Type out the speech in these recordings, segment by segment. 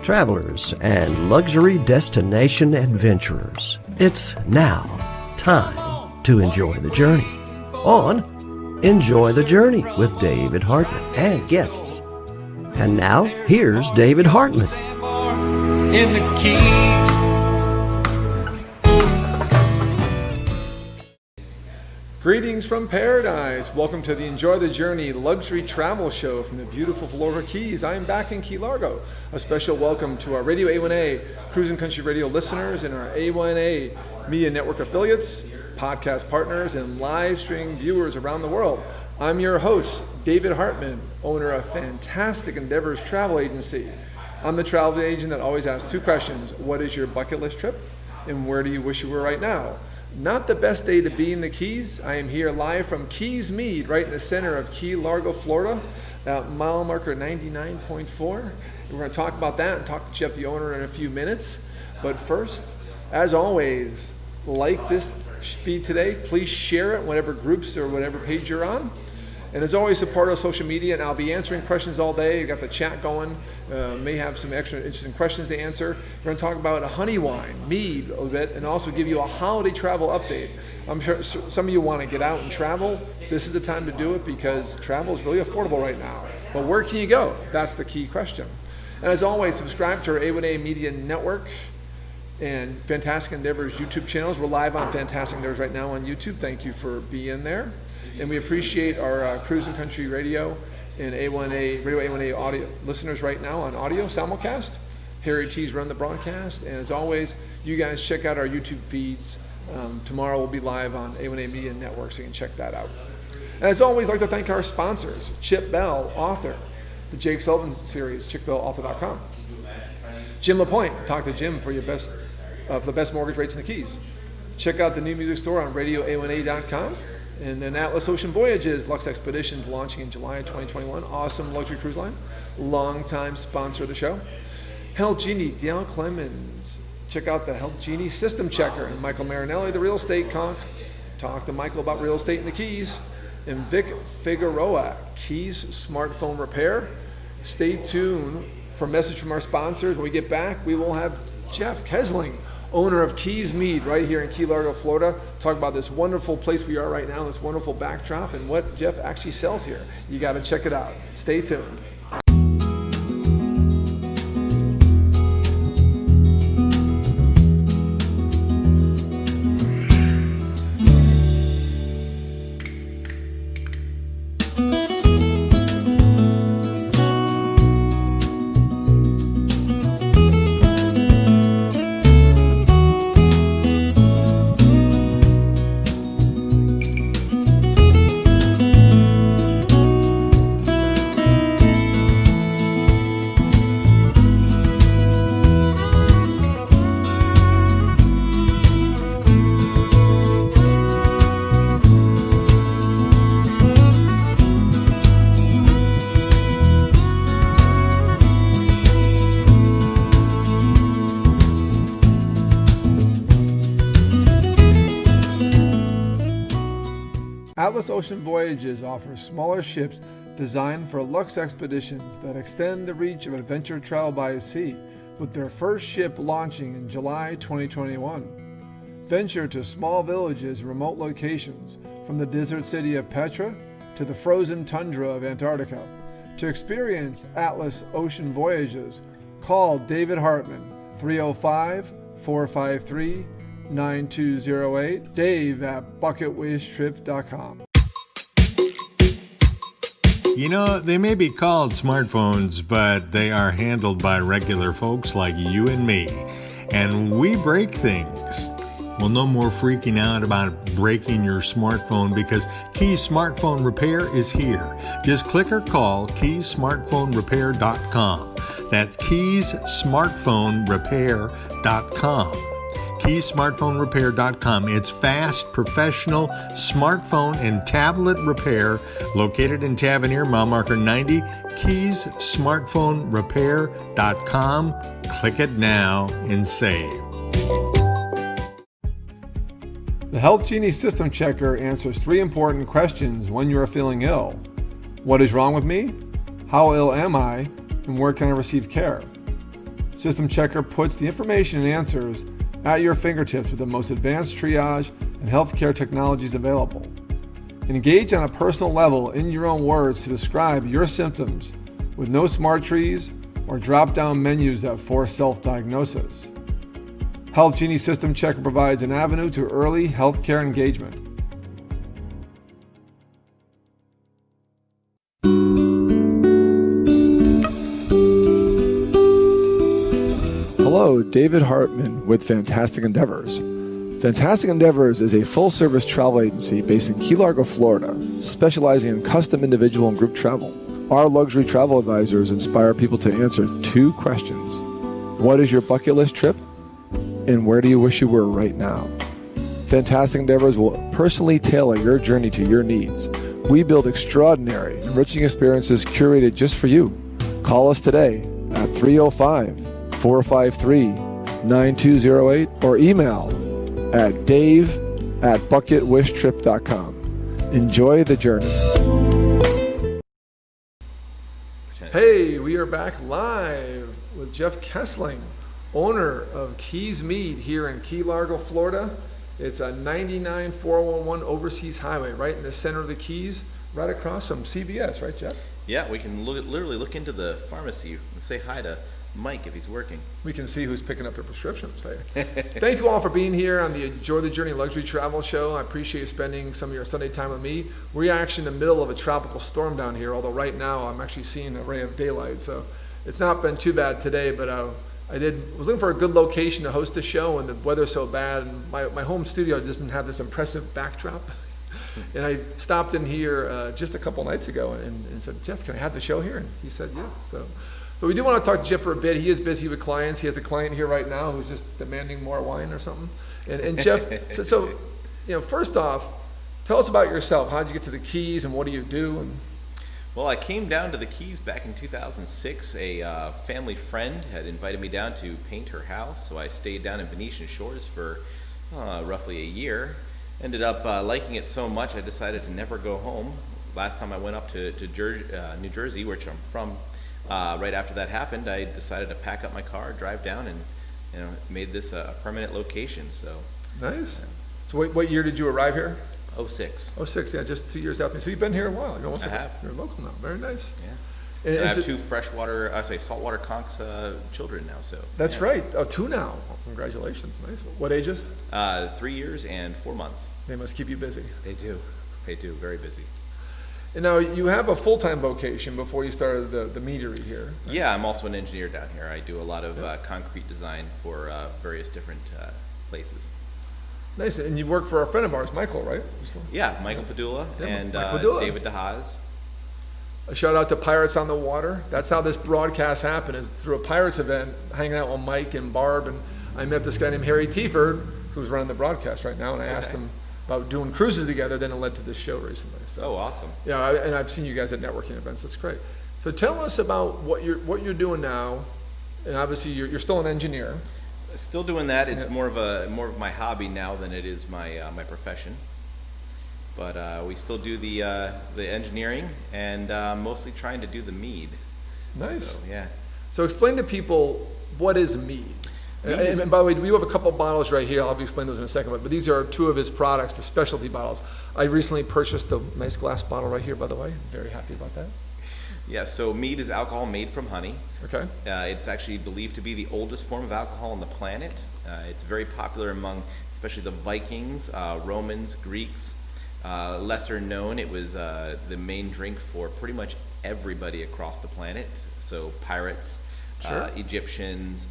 travelers, and luxury destination adventurers. It's now time to enjoy the journey on Enjoy the Journey with David Hartman and guests. And now, here's David Hartman. In the Keys. Greetings from paradise. Welcome to the Enjoy the Journey luxury travel show from the beautiful Florida Keys. I am back in Key Largo. A special welcome to our RadioA1A Cruising Country Radio listeners and our A1A Media Network affiliates, podcast partners, and live stream viewers around the world. I'm your host, David Hartman, owner of Fantastic Endeavors Travel Agency. I'm the travel agent that always asks two questions. What is your bucket list trip? And where do you wish you were right now? Not the best day to be in the Keys. I am here live from Keys Meads, right in the center of Key Largo, Florida, at mile marker 99.4. We're going to talk about that and talk to Jeff, the owner, in a few minutes. But first, as always, like this feed today. Please share it, whatever groups or whatever page you're on. And as always, support our social media, and I'll be answering questions all day. We've got the chat going. May have some extra interesting questions to answer. We're going to talk about a honey wine, mead a little bit, and also give you a holiday travel update. I'm sure some of you want to get out and travel. This is the time to do it because travel is really affordable right now. But where can you go? That's the key question. And as always, subscribe to our A1A Media Network and Fantastic Endeavors YouTube channels. We're live on Fantastic Endeavors right now on YouTube. Thank you for being there. And we appreciate our Cruising Country Radio and A1A, Radio A1A audio listeners right now on audio simulcast. Harry T's run the broadcast. And as always, you guys check out our YouTube feeds. Tomorrow we'll be live on A1A Media Network, so you can check that out. And as always, I'd like to thank our sponsors, Chip Bell, author, the Jake Sullivan series, chickbellauthor.com. Jim LaPointe, talk to Jim for your best, for the best mortgage rates in the Keys. Check out the new music store on RadioA1A.com. And then Atlas Ocean Voyages, Lux Expeditions, launching in July 2021. Awesome luxury cruise line. Longtime sponsor of the show. Health Genie, Dale Clemens. Check out the Health Genie System Checker. And Michael Marinelli, the real estate conch. Talk to Michael about real estate in the Keys. And Vic Figueroa, Keys Smartphone Repair. Stay tuned for a message from our sponsors. When we get back, we will have Jeff Kesling, owner of Keys Meads right here in Key Largo, Florida, talk about this wonderful place we are right now, this wonderful backdrop, and what Jeff actually sells here. You got to check it out. Stay tuned. Atlas Ocean Voyages offers smaller ships designed for luxe expeditions that extend the reach of adventure travel by sea, with their first ship launching in July 2021. Venture to small villages and remote locations, from the desert city of Petra to the frozen tundra of Antarctica. To experience Atlas Ocean Voyages, call David Hartman, 305-453-9208, Dave at bucketwishtrip.com. You know, they may be called smartphones, but they are handled by regular folks like you and me. And we break things. Well, no more freaking out about breaking your smartphone because Keys Smartphone Repair is here. Just click or call keysmartphonerepair.com. That's keysmartphonerepair.com. keysmartphonerepair.com. It's fast, professional smartphone and tablet repair located in Tavernier, mile marker 90, keysmartphonerepair.com. Click it now and save. The Health Genie System Checker answers 3 important questions when you are feeling ill. What is wrong with me? How ill am I? And where can I receive care? System Checker puts the information and answers at your fingertips with the most advanced triage and healthcare technologies available. Engage on a personal level in your own words to describe your symptoms with no smart trees or drop-down menus that force self-diagnosis. Health Genie System Checker provides an avenue to early healthcare engagement. Hello, David Hartman with Fantastic Endeavors. Fantastic Endeavors is a full-service travel agency based in Key Largo, Florida, specializing in custom individual and group travel. Our luxury travel advisors inspire people to answer 2 questions. What is your bucket list trip? And where do you wish you were right now? Fantastic Endeavors will personally tailor your journey to your needs. We build extraordinary, enriching experiences curated just for you. Call us today at 305-453-9208 or email at dave@bucketwishtrip.com. Enjoy the journey. Hey, we are back live with Jeff Kessling, owner of Keys Mead here in Key Largo, Florida. It's a 99411 Overseas Highway right in the center of the Keys, right across from CVS, right, Jeff? Yeah, we can literally look into the pharmacy and say hi to Mike if he's working. We can see who's picking up their prescriptions. Thank you all for being here on the Enjoy the Journey Luxury Travel Show. I appreciate you spending some of your Sunday time with me. We're actually in the middle of a tropical storm down here, although right now I'm actually seeing a ray of daylight. So it's not been too bad today, but I was looking for a good location to host the show, and the weather's so bad, and my home studio doesn't have this impressive backdrop. And I stopped in here just a couple nights ago and said, Jeff, can I have the show here? And he said, yeah. But we do want to talk to Jeff for a bit. He is busy with clients. He has a client here right now who's just demanding more wine or something. And Jeff, so first off, tell us about yourself. How did you get to the Keys, and what do you do? Well, I came down to the Keys back in 2006. A family friend had invited me down to paint her house, so I stayed down in Venetian Shores for roughly a year. Ended up liking it so much I decided to never go home. Last time I went up to New Jersey, which I'm from, right after that happened, I decided to pack up my car, drive down, and made this a permanent location. So nice. So what year did you arrive here? 06. 06, yeah, just 2 years after me. So you've been here a while. I have. You're local now. Very nice. Yeah. And I have 2 saltwater conch children now. So that's yeah. right. Oh, 2 now. Well, congratulations. Nice. What ages? 3 years and 4 months. They must keep you busy. They do. Very busy. And now you have a full-time vocation before you started the meadery here. Right? Yeah, I'm also an engineer down here. I do a lot of concrete design for various different places. Nice. And you work for a friend of ours, Michael, right? Yeah, Michael Padula and David DeHaas. A shout out to Pirates on the Water. That's how this broadcast happened, is through a Pirates event, hanging out with Mike and Barb, and I met this guy named Harry Tieford, who's running the broadcast right now, and I asked him about doing cruises together, then it led to this show recently. So, awesome. Yeah, and I've seen you guys at networking events. That's great. So tell us about what you're doing now, and obviously you're still an engineer. Still doing that. It's more of my hobby now than it is my profession. But we still do the engineering, and mostly trying to do the mead. Nice. So, yeah. So explain to people, what is mead? And by the way, we have a couple bottles right here. I'll have you explain those in a second. But these are 2 of his products, the specialty bottles. I recently purchased a nice glass bottle right here, by the way. Very happy about that. Yeah, so mead is alcohol made from honey. Okay. It's actually believed to be the oldest form of alcohol on the planet. It's very popular among especially the Vikings, Romans, Greeks. Lesser known, it was the main drink for pretty much everybody across the planet. So pirates, Egyptians,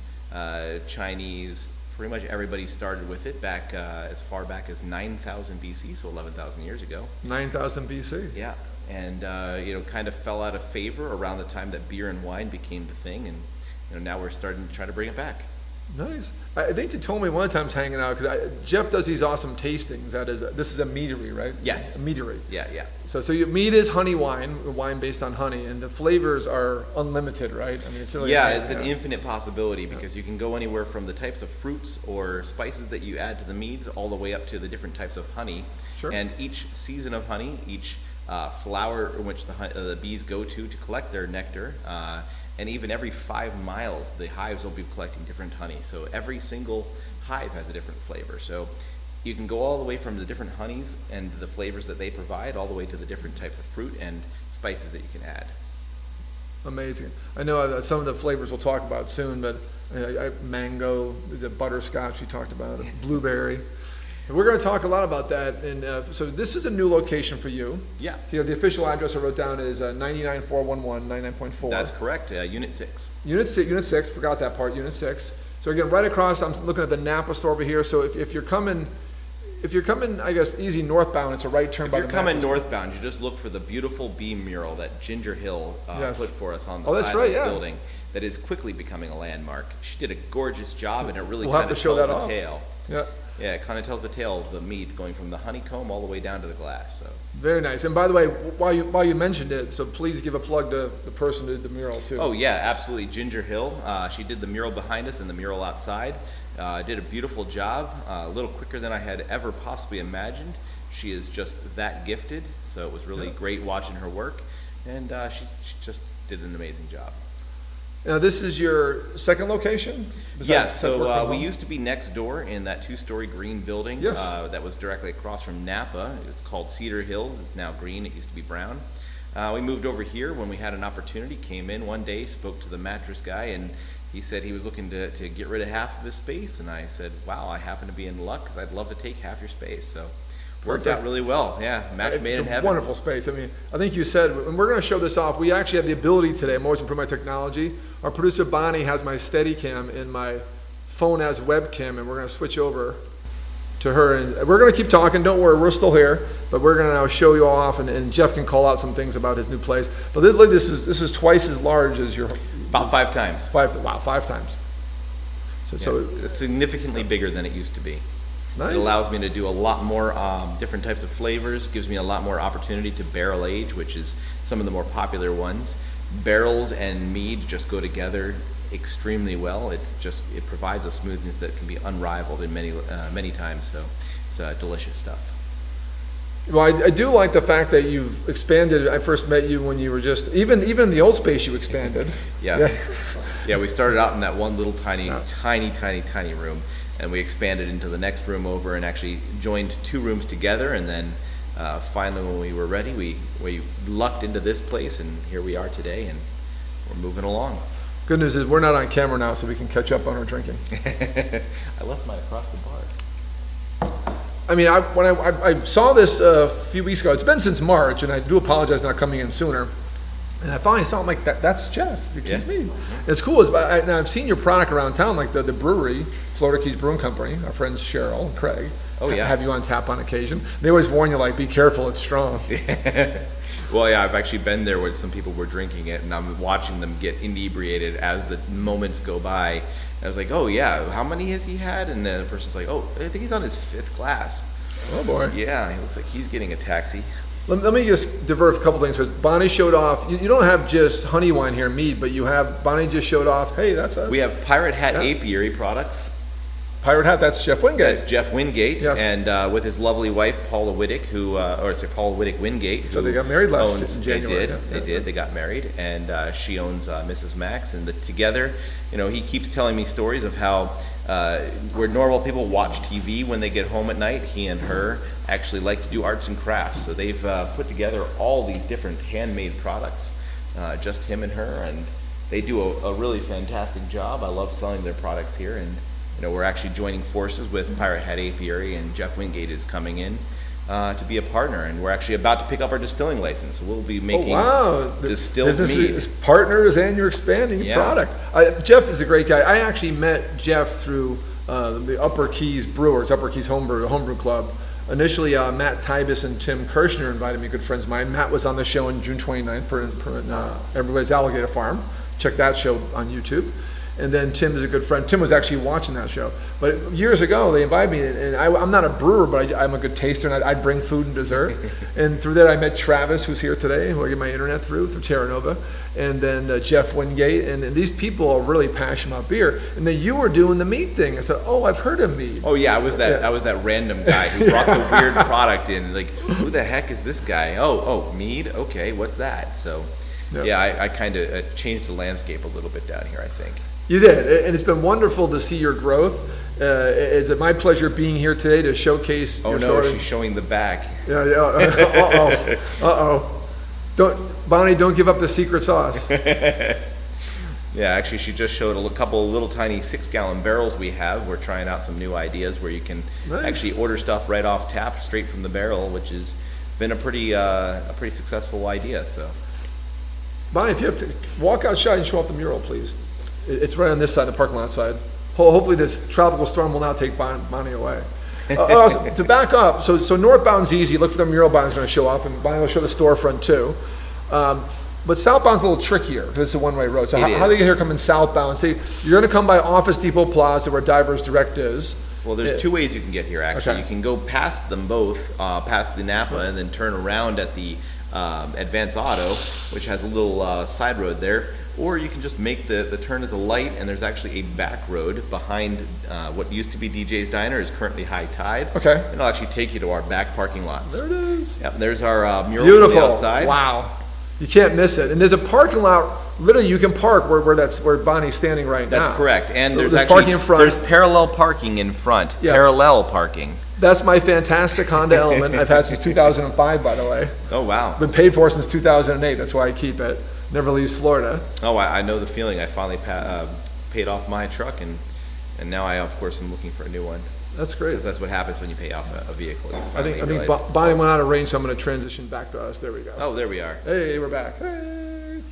Chinese, pretty much everybody started with it back as far back as 9,000 BC, so 11,000 years ago. 9,000 BC? Yeah. And kind of fell out of favor around the time that beer and wine became the thing, and now we're starting to try to bring it back. Nice. I think you told me one time hanging out, because Jeff does these awesome tastings. This is a meadery, right? Yes. A meadery. Yeah. So mead is honey wine based on honey, and the flavors are unlimited, right? I mean, it's really it's an infinite possibility, because you can go anywhere from the types of fruits or spices that you add to the meads all the way up to the different types of honey. Sure. And each season of honey, each flower in which the bees go to collect their nectar. And even every 5 miles, the hives will be collecting different honey. So every single hive has a different flavor. So you can go all the way from the different honeys and the flavors that they provide, all the way to the different types of fruit and spices that you can add. Amazing. I know some of the flavors we'll talk about soon, but mango, the butterscotch you talked about, blueberry. And we're going to talk a lot about that. And so this is a new location for you. Yeah. Here, the official address I wrote down is 99411, 99.4. That's correct. Unit 6. Unit 6. Forgot that part. Unit 6. So again, right across. I'm looking at the Napa store over here. So if you're coming, I guess easy northbound, it's a right turn. If by you're the coming Napa store. northbound, you just look for the beautiful bee mural that Ginger Hill Yes. put for us on the that's side right, of this yeah. building. That is quickly becoming a landmark. She did a gorgeous job, and it really We'll have kind of to show tells that a off. tale. Yeah. Yeah, it kind of tells the tale of the mead going from the honeycomb all the way down to the glass. So. Very nice. And by the way, while you mentioned it, so please give a plug to the person who did the mural too. Oh yeah, absolutely. Ginger Hill. She did the mural behind us and the mural outside. Did a beautiful job. A little quicker than I had ever possibly imagined. She is just that gifted. So it was really great watching her work, and she just did an amazing job. Now this is your second location? Yeah, so we used to be next door in that 2-story green building. Yes. That was directly across from Napa. It's called Cedar Hills. It's now green. It used to be brown. We moved over here when we had an opportunity. Came in one day, spoke to the mattress guy, and he said he was looking to get rid of half of his space. And I said, wow, I happen to be in luck because I'd love to take half your space. So worked out really well. Yeah, match made in heaven. It's a wonderful space. I mean, I think you said, and we're going to show this off, we actually have the ability today, I'm always improving my technology. Our producer Bonnie has my Steadicam and my phone has webcam, and we're going to switch over to her. And we're going to keep talking. Don't worry, we're still here, but we're going to now show you all off, and Jeff can call out some things about his new place. But look, this is twice as large as your... About 5 times. 5 times. So It's significantly bigger than it used to be. Nice. It allows me to do a lot more different types of flavors, gives me a lot more opportunity to barrel age, which is some of the more popular ones. Barrels and mead just go together extremely well. It provides a smoothness that can be unrivaled in many times, so it's delicious stuff. Well, I do like the fact that you've expanded. I first met you when you were just, even in the old space you expanded. Yes. Yeah, we started out in that one little tiny room, and we expanded into the next room over and actually joined 2 rooms together, and then finally when we were ready, we lucked into this place, and here we are today, and we're moving along. Good news is we're not on camera now, so we can catch up on our drinking. I left mine across the bar. I mean, when I saw this a few weeks ago, it's been since March, and I do apologize not coming in sooner. And I finally saw him like that's Jeff, Keys Meads. It's cool. And I've seen your product around town, like the brewery, Florida Keys Brewing Company. Our friends Cheryl and Craig. Oh yeah. Have you on tap on occasion. They always warn you, like, be careful, it's strong. Well, yeah, I've actually been there when some people were drinking it, and I'm watching them get inebriated as the moments go by. And I was like, oh yeah, how many has he had? And the person's like, oh, I think he's on his 5th glass. Oh boy. Yeah, he looks like he's getting a taxi. Let me just divert a couple things. So Bonnie showed off, you don't have just honey wine here, mead, but you have, Bonnie just showed off, hey, that's us. We have Pirate Hat Apiary products. Pirate Hat, that's Jeff Wingate. That's Jeff Wingate, yes. And with his lovely wife, Paula Whittick, Paula Whittick Wingate. So they got married last January. They did. They got married, and she owns Mrs. Max, and together, he keeps telling me stories of how where normal people watch TV when they get home at night, he and her actually like to do arts and crafts. So they've put together all these different handmade products, just him and her, and they do a really fantastic job. I love selling their products here, and we're actually joining forces with Pirate Hat Apiary, and Jeff Wingate is coming in to be a partner, and we're actually about to pick up our distilling license. So we'll be making distilled mead. Is partners, and you're expanding your product. Jeff is a great guy. I actually met Jeff through the Upper Keys Brewers, Upper Keys Homebrew Club. Initially, Matt Tybus and Tim Kirshner invited me, good friends of mine. Matt was on the show on June 29th for Everglades Alligator Farm. Check that show on YouTube. And then Tim is a good friend. Tim was actually watching that show. But years ago, they invited me, and I'm not a brewer, but I'm a good taster, and I'd bring food and dessert. And through that, I met Travis, who's here today, who I get my internet through Terra Nova, and then Jeff Wingate. And these people are really passionate about beer. And then you were doing the mead thing. I said, oh, I've heard of mead. Oh yeah, I was that random guy who brought the weird product in. Like, who the heck is this guy? Oh, mead? Okay, what's that? So, yeah, I kind of changed the landscape a little bit down here, I think. You did, and it's been wonderful to see your growth. It's my pleasure being here today to showcase your story. She's showing the back. Yeah. Bonnie, don't give up the secret sauce. Yeah, actually, she just showed a couple of little tiny 6-gallon barrels we have. We're trying out some new ideas where you can actually order stuff right off tap, straight from the barrel, which has been a pretty successful idea. So, Bonnie, if you have to walk outside and show off the mural, please. It's right on this side, the parking lot side. Hopefully this tropical storm will not take Bonnie away. To back up, so northbound's easy. Look for the mural Bonnie's going to show off, and Bonnie will show the storefront too. But southbound's a little trickier. This is a one-way road. So how do you get here coming southbound? See, you're going to come by Office Depot Plaza where Divers Direct is. Well, there's two ways you can get here, actually. Okay. You can go past them both, past the Napa, and then turn around at the Advance Auto, which has a little side road there. Or you can just make the turn at the light, and there's actually a back road behind what used to be DJ's Diner, is currently high tide. Okay. And it'll actually take you to our back parking lots. There it is. Yep, there's our mural Beautiful. on the outside. Wow. You can't miss it. And there's a parking lot, literally you can park where Bonnie's standing right now. That's correct. And there's parking in front. There's parallel parking in front. Yeah. Parallel parking. That's my fantastic Honda Element I've had since 2005, by the way. Oh, wow. Been paid for since 2008. That's why I keep it. Never leaves Florida. Oh, I know the feeling. I finally paid off my truck, and now I, of course, am looking for a new one. That's great. Because that's what happens when you pay off a vehicle. I think Bonnie went out of range, so I'm going to transition back to us. There we go. Oh, there we are. Hey, we're back. Hey.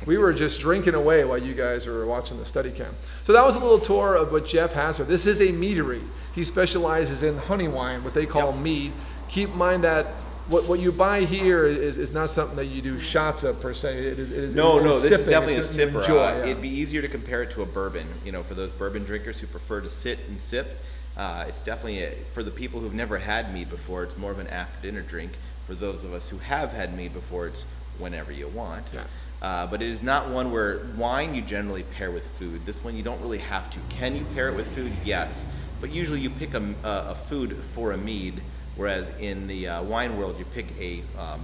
We were just drinking away while you guys were watching the study cam. So that was a little tour of what Jeff has here. This is a meadery. He specializes in honey wine, what they call mead. Keep in mind that what you buy here is not something that you do shots of per se. It is No, this is sipping. definitely a It's something you sipper. enjoy, yeah. It'd be easier to compare it to a bourbon. For those bourbon drinkers who prefer to sit and sip, it's definitely for the people who've never had mead before. It's more of an after dinner drink. For those of us who have had mead before, it's whenever you want. Yeah. But it is not one where wine you generally pair with food. This one you don't really have to. Can you pair it with food? Yes. But usually you pick a food for a mead, whereas in the wine world you pick a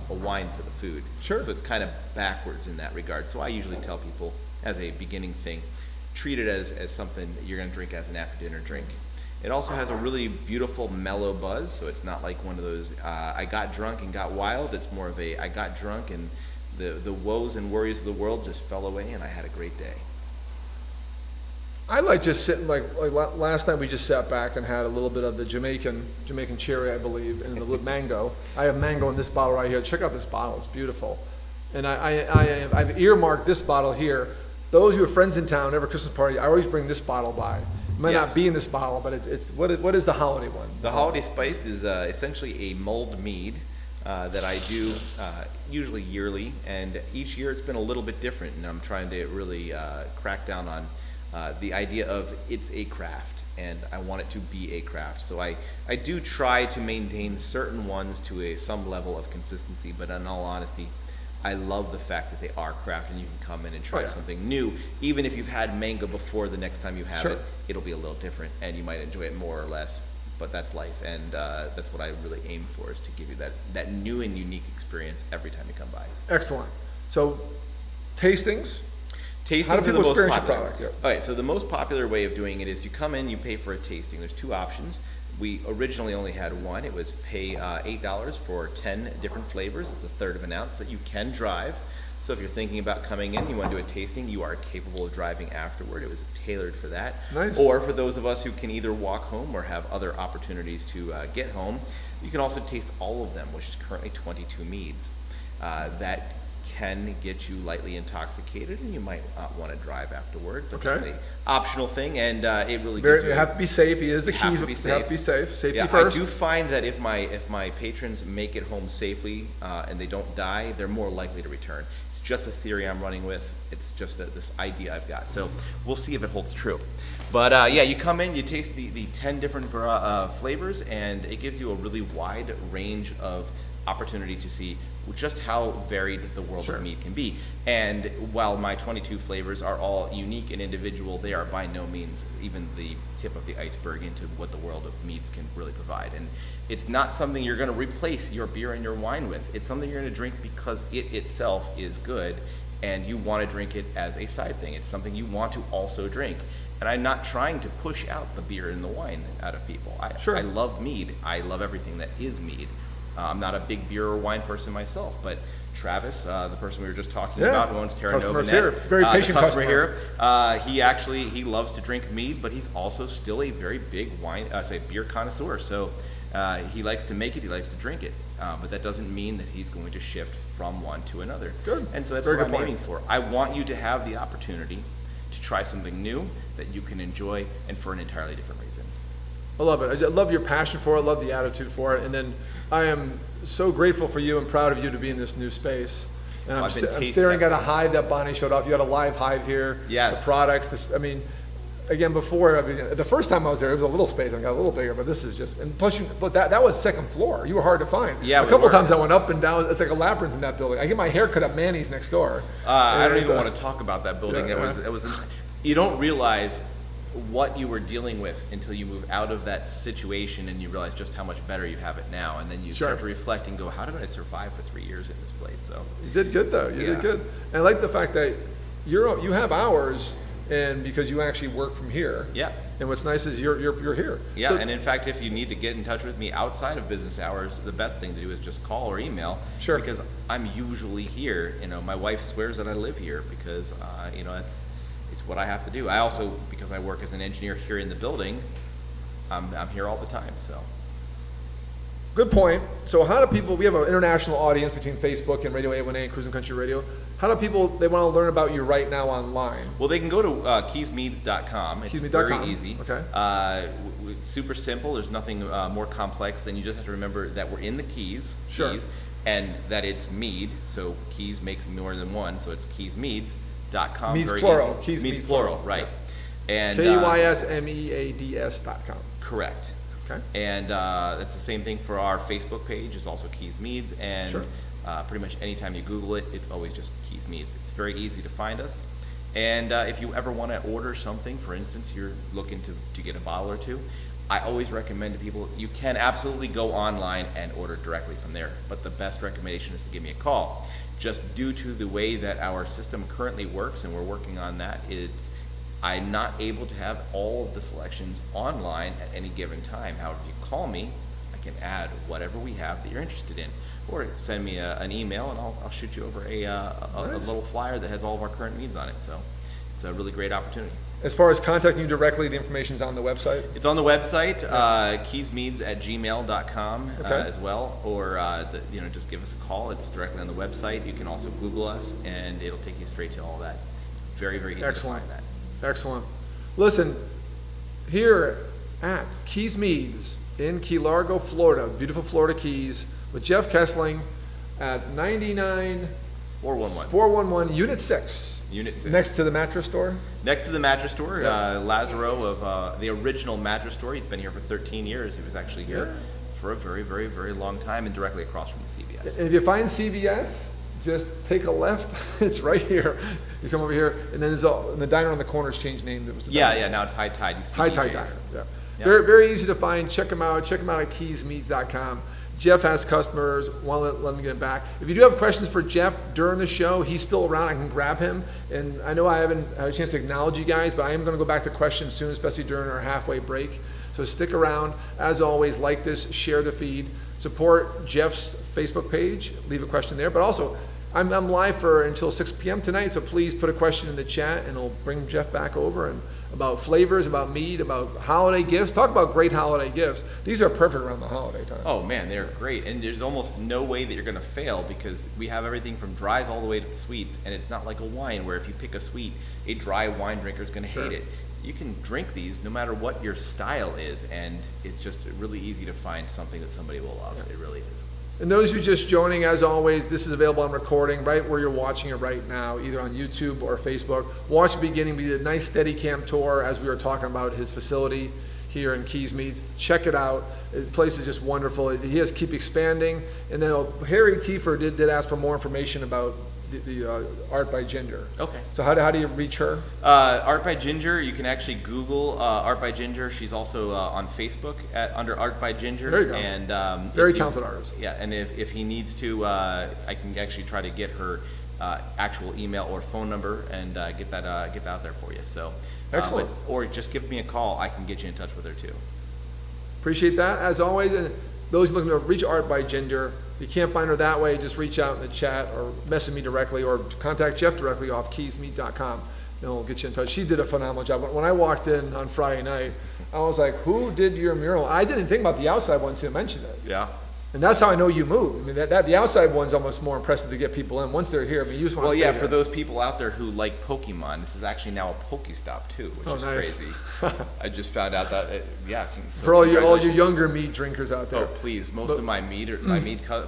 wine for the food. Sure. So it's kind of backwards in that regard. So I usually tell people as a beginning thing, treat it as something that you're going to drink as an after dinner drink. It also has a really beautiful mellow buzz, so it's not like one of those I got drunk and got wild. It's more of a I got drunk and the woes and worries of the world just fell away and I had a great day. I like just sitting, like last night we just sat back and had a little bit of the Jamaican cherry, I believe, and the mango. I have mango in this bottle right here. Check out this bottle, it's beautiful. And I've earmarked this bottle here. Those who have friends in town, every Christmas party, I always bring this bottle by. It might not be in this bottle, but it's what is the holiday one? The holiday spiced is essentially a mulled mead that I do usually yearly, and each year it's been a little bit different, and I'm trying to really crack down on the idea of it's a craft, and I want it to be a craft. So I do try to maintain certain ones to some level of consistency, but in all honesty, I love the fact that they are craft and you can come in and try something new. Even if you've had mango before, the next time you have it, it'll be a little different and you might enjoy it more or less, but that's life. And that's what I really aim for, is to give you that new and unique experience every time you come by. Excellent. So tastings? Tastings How do people experience your product? Yeah. All right, so the most popular way of doing it is you come in, you pay for a tasting. There's two options. We originally only had one. It was pay $8 for 10 different flavors. It's a third of an ounce that you can drive. So if you're thinking about coming in, you want to do a tasting, you are capable of driving afterward. It was tailored for that. Nice. Or for those of us who can either walk home or have other opportunities to get home, you can also taste all of them, which is currently 22 meads. That can get you lightly intoxicated, and you might want to drive afterward. But Okay. that's a optional thing, and it really gives You you. have to be safe. It is a have Keys. to be You safe. have to be safe. Safety Yeah, first. I do find that if my patrons make it home safely and they don't die, they're more likely to return. It's just a theory I'm running with. It's just this idea I've got. So we'll see if it holds true. But yeah, you come in, you taste the 10 different flavors, and it gives you a really wide range of opportunity to see just how varied the world Sure. of meat can be. And while my 22 flavors are all unique and individual, they are by no means even the tip of the iceberg into what the world of meats can really provide. And it's not something you're going to replace your beer and your wine with. It's something you're going to drink because it itself is good, and you want to drink it as a side thing. It's something you want to also drink. And I'm not trying to push out the beer and the wine out of people. Sure. I love mead. I love everything that is mead. I'm not a big beer or wine person myself, but Travis, the person we were just talking about, who owns Terra Nova Customers Net, here. Very patient the customer customer. here, he loves to drink mead, but he's also still a very big beer connoisseur. So he likes to make it, he likes to drink it, but that doesn't mean that he's going to shift from one to another. Good. And so that's Very what good I'm point. aiming for. I want you to have the opportunity to try something new that you can enjoy, and for an entirely different reason. I love it. I love your passion for it. I love the attitude for it. And then I am so grateful for you and proud of you to be in this new space. And Well, I'm, I've been I'm taste staring at a testing. hive that Bonnie showed off. You got a live hive here. Yes. The products. Again, before, the first time I was there, it was a little space. I got a little bigger, but this is just, and plus, but that was second floor. You were hard to find. Yeah, a we couple were. times I went up and down. It's like a labyrinth in that building. I get my hair cut at Manny's next door. I don't And, even want to talk about that building. Yeah, It was. You don't realize what you were dealing with until you move out of that situation and you realize just how much better you have it now. And then you Sure. start to reflect and go, how did I survive for 3 years in this place? So You did good though. You Yeah. did good. And I like the fact that you have hours, and because you actually work from here. Yeah. And what's nice is you're here. yeah, So- and in fact, if you need to get in touch with me outside of business hours, the best thing to do is just call or email. Sure. Because I'm usually here. My wife swears that I live here because it's what I have to do. I also, because I work as an engineer here in the building, I'm here all the time. So Good point. So how do people? We have an international audience between Facebook and Radio A1A and Cruising Country Radio. How do people? They want to learn about you right now online. well, they can go to keysmeads.com. It's Keysmeads.com. very easy. Okay. It's super simple. There's nothing more complex than you just have to remember that we're in the Keys. Sure. Keys, and that it's mead. So Keys makes more than one. So it's keysmeads.com. Meads very plural. Easy. Keys Meads meads plural. plural. Right. And KEYSMEADS.com. correct. Okay. And that's the same thing for our Facebook page. It's also Keys Meads, and Sure. pretty much anytime you Google it, it's always just Keys Meads. It's very easy to find us. And if you ever want to order something, for instance, you're looking to get a bottle or two, I always recommend to people, you can absolutely go online and order directly from there, but the best recommendation is to give me a call. Just due to the way that our system currently works, and we're working on that, I'm not able to have all of the selections online at any given time. However, if you call me, I can add whatever we have that you're interested in, or send me an email and I'll shoot you over a Nice. little flyer that has all of our current needs on it. So it's a really great opportunity. As far as contacting you directly, the information's on the website. It's on the website, keysmeads@gmail.com Okay. as well, or just give us a call. It's directly on the website. You can also Google us, and it'll take you straight to all that. Very, very easy Excellent. to find that. Excellent. Listen, here at Keys Meads in Key Largo, Florida, beautiful Florida Keys, with Jeff Kessling at 99411 411. Unit 6. Unit 6. Next to the mattress store. Next to the mattress store, Yeah. Lazaro of the original mattress store. He's been here for 13 years. He was actually here Yeah. for a very, very, very long time, and directly across from the CVS. And if you find CVS, just take a left. It's right here. You come over here, and then the diner on the corner's changed name. It was the Yeah, diner. yeah. Now it's High Tide. Used to be High Tide DJ's. Diner. Yeah. Yeah. Very, very easy to find. Check them out. Check them out at keysmeads.com. Jeff has customers. Want to let him get it back. If you do have questions for Jeff during the show, he's still around. I can grab him. And I know I haven't had a chance to acknowledge you guys, but I am going to go back to questions soon, especially during our halfway break. So stick around. As always, like this, share the feed, support Jeff's Facebook page, leave a question there. But also, I'm live for until 6 p.m. tonight, so please put a question in the chat and it'll bring Jeff back over, and about flavors, about mead, about holiday gifts. Talk about great holiday gifts. These are perfect around the holiday time. Oh man, they're great, and there's almost no way that you're going to fail because we have everything from dries all the way to sweets, and it's not like a wine where if you pick a sweet, a dry wine drinker is going to hate it. You can drink these no matter what your style is, and it's just really easy to find something that somebody will love. It really is. And those who are just joining, as always, this is available on recording right where you're watching it right now, either on YouTube or Facebook. Watch the beginning. We did a nice Steadicam tour as we were talking about his facility here in Keys Meads. Check it out. The place is just wonderful. He has keep expanding. And then Harry Tiefer did ask for more information about the Art by Ginger. Okay. So how do you reach her? Art by Ginger, you can actually Google Art by Ginger. She's also on Facebook under Art by Ginger. There you go. And very talented artist. Yeah, and if he needs to, I can actually try to get her actual email or phone number and get that out there for you. So excellent. Or just give me a call. I can get you in touch with her too. Appreciate that as always. And those looking to reach Art by Ginger, if you can't find her that way, just reach out in the chat or message me directly or contact Jeff directly off keysmead.com and we'll get you in touch. She did a phenomenal job. When I walked in on Friday night, I was like, who did your mural? I didn't think about the outside one until you mentioned it. Yeah. And that's how I know you move. I mean, that the outside one's almost more impressive to get people in. Once they're here, I mean, you just want to stay yeah, here. for those people out there who like Pokemon, this is actually now a Pokestop too, which is nice. crazy. I just found out that, so for all you congratulations. younger mead drinkers out there. Oh, please. Most of my mead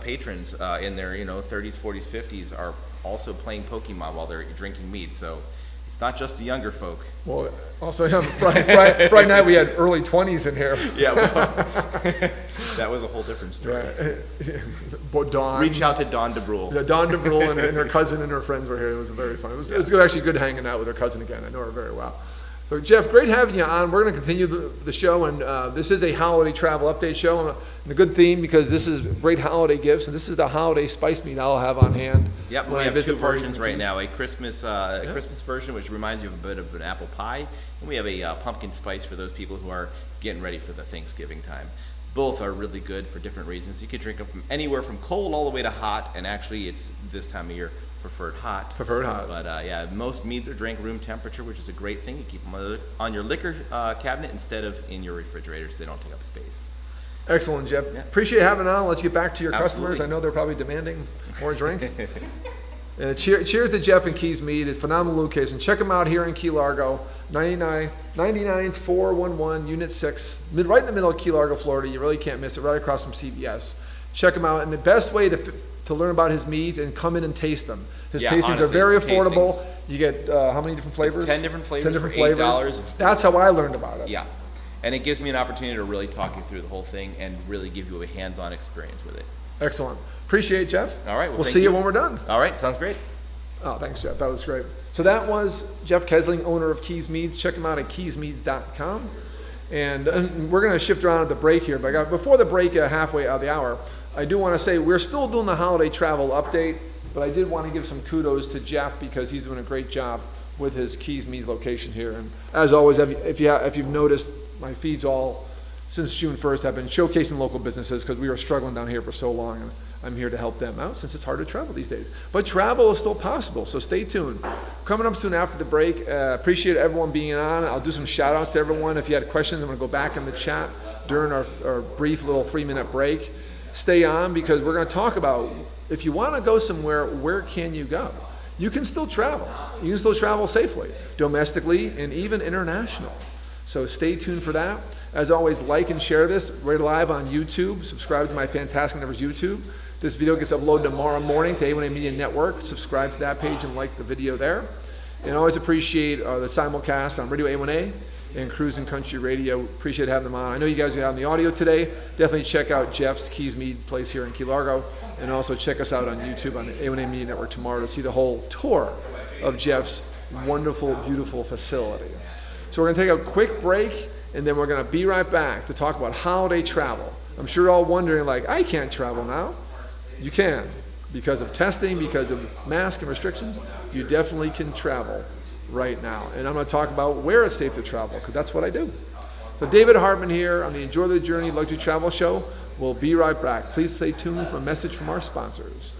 patrons in their 30s, 40s, 50s are also playing Pokemon while they're drinking mead. So it's not just the younger folk. Well, also, Friday night we had early 20s in here. Yeah, well, that was a whole different story. But Dawn. Reach out to Dawn DeBrule. Yeah, Dawn DeBrule and her cousin and her friends were here. It was very fun. It was good, actually good hanging out with her cousin again. I know her very well. So Jeff, great having you on. We're going to continue the show, and this is a holiday travel update show, and a good theme because this is great holiday gifts, and this is the holiday spice mead I'll have on hand. Yep, when we I have visit two parties versions right now: a Christmas version, which reminds you of a bit of an apple pie, and we have a pumpkin spice for those people who are getting ready for the Thanksgiving time. Both are really good for different reasons. You can drink them from anywhere from cold all the way to hot, and actually, it's this time of year preferred hot. Preferred hot. But yeah, most meads are drank room temperature, which is a great thing. You keep them on your liquor cabinet instead of in your refrigerator, so they don't take up space. Excellent, Jeff. Yeah. Appreciate having on. Let's get back to your Absolutely. customers. I know they're probably demanding more drink. And cheers to Jeff and Keys Mead. It's a phenomenal location. Check them out here in Key Largo, 99411 Unit 6, right in the middle of Key Largo, Florida. You really can't miss it, right across from CVS. Check them out. And the best way to learn about his meads and come in and taste them. His tastings honestly, are very it's affordable. tastings. You get how many different flavors? 10 different flavors 10 different for $8. flavors. That's how I learned about it. Yeah, and it gives me an opportunity to really talk you through the whole thing and really give you a hands-on experience with it. Excellent. Appreciate it, Jeff. All right. Well, we'll thank see you you when we're done. All right. Sounds great. Oh, thanks, Jeff. That was great. So that was Jeff Kesling, owner of Keys Meads. Check him out at keysmeads.com. And we're going to shift around at the break here. But before the break, halfway out of the hour, I do want to say we're still doing the holiday travel update, but I did want to give some kudos to Jeff because he's doing a great job with his Keys Meads location here. And as always, if you've noticed, my feeds all since June 1st have been showcasing local businesses because we were struggling down here for so long. And I'm here to help them out since it's hard to travel these days. But travel is still possible, so stay tuned. Coming up soon after the break, appreciate everyone being on. I'll do some shout outs to everyone. If you had questions, I'm going to go back in the chat during our brief little 3-minute break. Stay on because we're going to talk about if you want to go somewhere, where can you go? You can still travel. You can still travel safely, domestically and even international. So stay tuned for that. As always, like and share this. We're live on YouTube. Subscribe to my Fantastic Numbers YouTube. This video gets uploaded tomorrow morning to A1A Media Network. Subscribe to that page and like the video there. And I always appreciate the simulcast on RadioA1A and Cruising Country Radio. Appreciate having them on. I know you guys are on the audio today. Definitely check out Jeff's Keys Mead place here in Key Largo. And also check us out on YouTube on the A1A Media Network tomorrow to see the whole tour of Jeff's wonderful, beautiful facility. So we're going to take a quick break, and then we're going to be right back to talk about holiday travel. I'm sure you're all wondering, like, I can't travel now. You can. Because of testing, because of mask and restrictions, you definitely can travel right now. And I'm going to talk about where it's safe to travel, because that's what I do. So David Hartman here on the Enjoy the Journey Luxury Travel Show. We'll be right back. Please stay tuned for a message from our sponsors.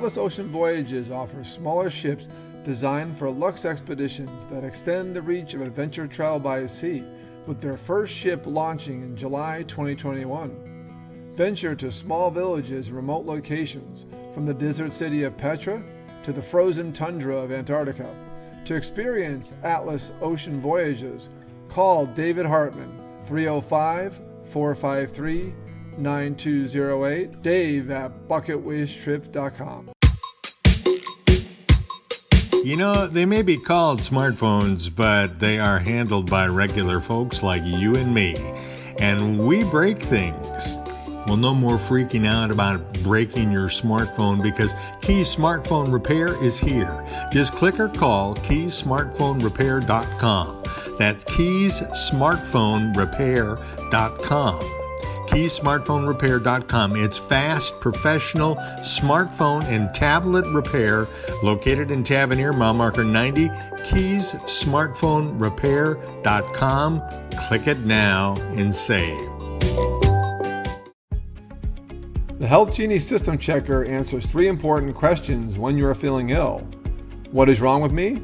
Atlas Ocean Voyages offers smaller ships designed for luxe expeditions that extend the reach of adventure travel by sea, with their first ship launching in July 2021. Venture to small villages and remote locations, from the desert city of Petra to the frozen tundra of Antarctica. To experience Atlas Ocean Voyages, call David Hartman, 305-453-9208, Dave at bucketwishtrip.com. You know, they may be called smartphones, but they are handled by regular folks like you and me. And we break things. Well, no more freaking out about breaking your smartphone, because Keys Smartphone Repair is here. Just click or call keysmartphonerepair.com. That's keysmartphonerepair.com. keysmartphonerepair.com. It's fast, professional smartphone and tablet repair, located in Tavernier, mile marker 90, keysmartphonerepair.com. Click it now and save. The Health Genie System Checker answers 3 important questions when you are feeling ill. What is wrong with me?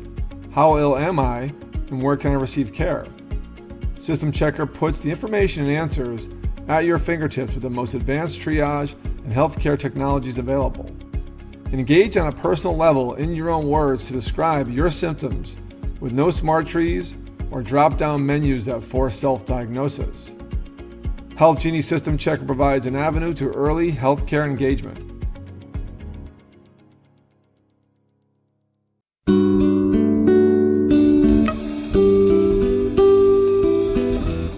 How ill am I? And where can I receive care? System Checker puts the information and answers at your fingertips with the most advanced triage and healthcare technologies available. Engage on a personal level in your own words to describe your symptoms, with no smart trees or drop-down menus that force self-diagnosis. Health Genie System Checker provides an avenue to early healthcare engagement.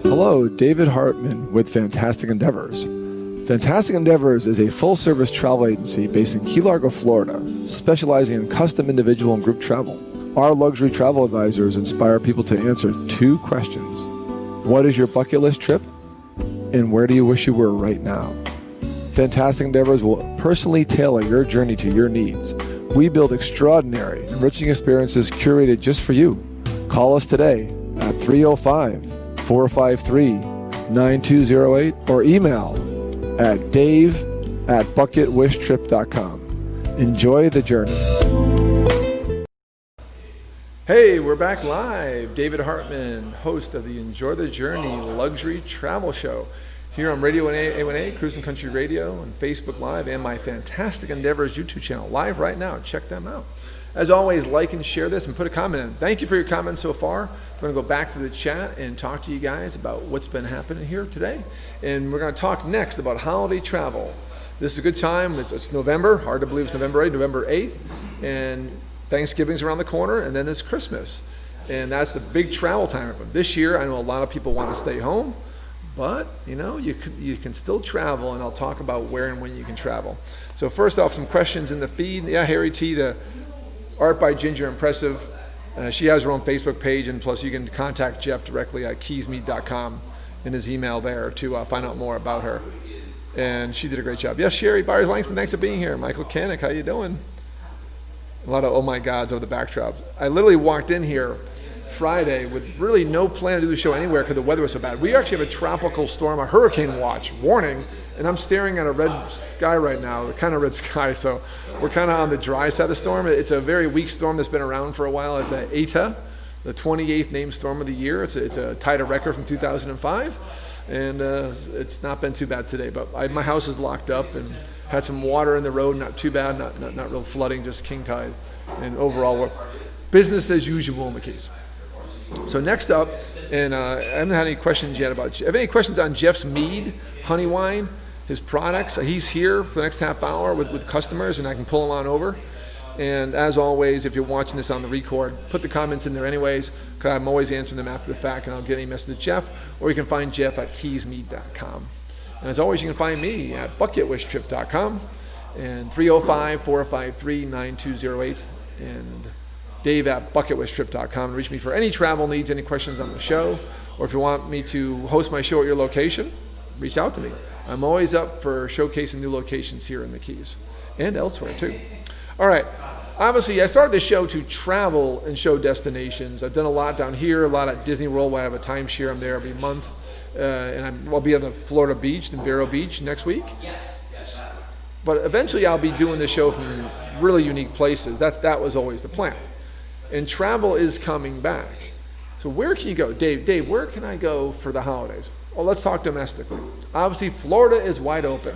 Hello, David Hartman with Fantastic Endeavors. Fantastic Endeavors is a full-service travel agency based in Key Largo, Florida, specializing in custom individual and group travel. Our luxury travel advisors inspire people to answer 2 questions. What is your bucket list trip? And where do you wish you were right now? Fantastic Endeavors will personally tailor your journey to your needs. We build extraordinary, enriching experiences curated just for you. Call us today at 305-453-9208 or email at dave@bucketwishtrip.com. Enjoy the journey. Hey, we're back live. David Hartman, host of the Enjoy the Journey Luxury Travel Show, here on RadioA1A Cruising Country Radio and Facebook Live, and my Fantastic Endeavors YouTube channel, live right now. Check them out. As always, like and share this and put a comment in. Thank you for your comments so far. We're going to go back to the chat and talk to you guys about what's been happening here today. And we're going to talk next about holiday travel. This is a good time. It's November. Hard to believe it's November 8th. And Thanksgiving's around the corner, and then it's Christmas. And that's the big travel time. This year, I know a lot of people want to stay home, but you can still travel, and I'll talk about where and when you can travel. So first off, some questions in the feed. Yeah, Harry T, the Art by Ginger, impressive. She has her own Facebook page, and plus you can contact Jeff directly at keysmead.com in his email there to find out more about her. And she did a great job. Yes, Sherry Byers Langston, thanks for being here. Michael Canick, how you doing? A lot of oh my gods over the backdrops. I literally walked in here Friday with really no plan to do the show anywhere because the weather was so bad. We actually have a tropical storm, a hurricane watch warning, and I'm staring at a red sky right now, the kind of red sky, so we're kind of on the dry side of the storm. It's a very weak storm that's been around for a while. It's an ETA, the 28th named storm of the year. It's a tied a record from 2005, and it's not been too bad today, but my house is locked up and had some water in the road, not too bad, not real flooding, just king tide. And overall, we're business as usual in the Keys. So next up, and I haven't had any questions yet about, have any questions on Jeff's mead, honey wine, his products? He's here for the next half hour with customers, and I can pull him on over. And as always, if you're watching this on the record, put the comments in there anyways, because I'm always answering them after the fact, and I'll get any message to Jeff, or you can find Jeff at keysmead.com. And as always, you can find me at bucketwishtrip.com and 305-453-9208 and Dave at bucketwishtrip.com. Reach me for any travel needs, any questions on the show, or if you want me to host my show at your location, reach out to me. I'm always up for showcasing new locations here in the Keys and elsewhere too. All right. Obviously, I started this show to travel and show destinations. I've done a lot down here, a lot at Disney World where I have a timeshare. I'm there every month. And I'll be on the Florida beach, in Vero Beach next week. But eventually I'll be doing the show from really unique places. That was always the plan. And travel is coming back. So where can you go? Dave, where can I go for the holidays? Well, let's talk domestically. Obviously, Florida is wide open.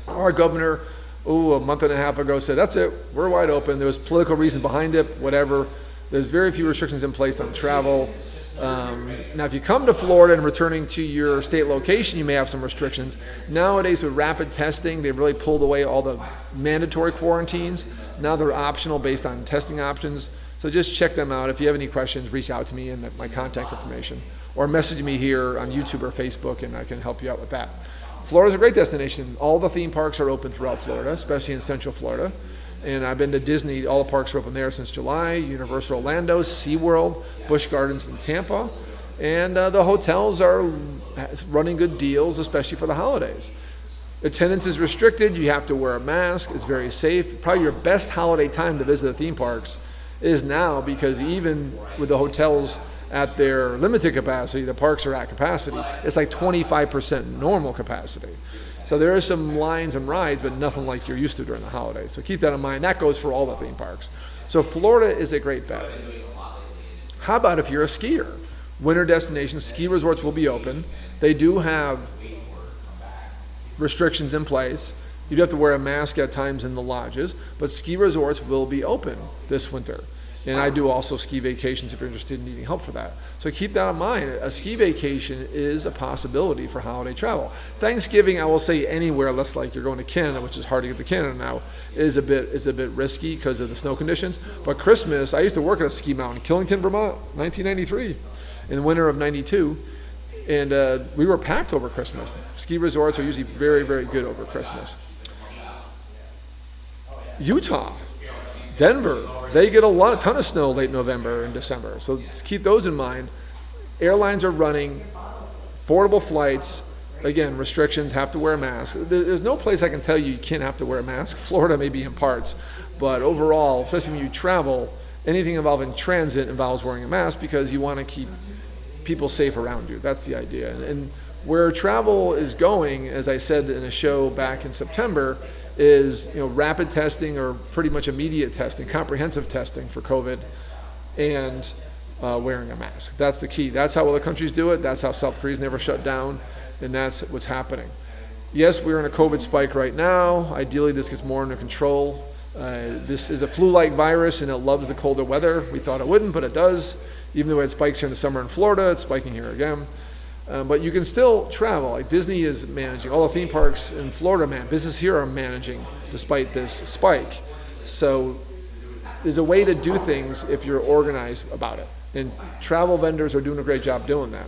Our governor, a month and a half ago said, that's it, we're wide open. There was political reason behind it, whatever. There's very few restrictions in place on travel. Now, if you come to Florida and returning to your state location, you may have some restrictions. Nowadays, with rapid testing, they've really pulled away all the mandatory quarantines. Now they're optional based on testing options. So just check them out. If you have any questions, reach out to me and my contact information, or message me here on YouTube or Facebook, and I can help you out with that. Florida's a great destination. All the theme parks are open throughout Florida, especially in Central Florida. And I've been to Disney, all the parks are open there since July, Universal Orlando, SeaWorld, Busch Gardens in Tampa. And the hotels are running good deals, especially for the holidays. Attendance is restricted, you have to wear a mask, it's very safe. Probably your best holiday time to visit the theme parks is now, because even with the hotels at their limited capacity, the parks are at capacity. It's like 25% normal capacity. So there are some lines and rides, but nothing like you're used to during the holidays. So keep that in mind. That goes for all the theme parks. So Florida is a great bet. How about if you're a skier? Winter destinations, ski resorts will be open. They do have restrictions in place. You'd have to wear a mask at times in the lodges, but ski resorts will be open this winter. And I do also ski vacations if you're interested in needing help for that. So keep that in mind. A ski vacation is a possibility for holiday travel. Thanksgiving, I will say anywhere, unless like you're going to Canada, which is hard to get to Canada now, is a bit risky because of the snow conditions. But Christmas, I used to work at a ski mountain, Killington, Vermont, 1993, in the winter of 92. And we were packed over Christmas. Ski resorts are usually very, very good over Christmas. Utah, Denver, they get a ton of snow late November and December. So just keep those in mind. Airlines are running affordable flights. Again, restrictions, have to wear a mask. There's no place I can tell you can't have to wear a mask. Florida may be in parts, but overall, especially when you travel, anything involving transit involves wearing a mask because you want to keep people safe around you. That's the idea. And where travel is going, as I said in a show back in September, is rapid testing or pretty much immediate testing, comprehensive testing for COVID, and wearing a mask. That's the key. That's how other countries do it. That's how South Korea's never shut down, and that's what's happening. Yes, we're in a COVID spike right now. Ideally, this gets more under control. This is a flu-like virus, and it loves the colder weather. We thought it wouldn't, but it does. Even though it spikes here in the summer in Florida, it's spiking here again. But you can still travel. Like Disney is managing. All the theme parks in Florida, business here are managing despite this spike. So there's a way to do things if you're organized about it. And travel vendors are doing a great job doing that.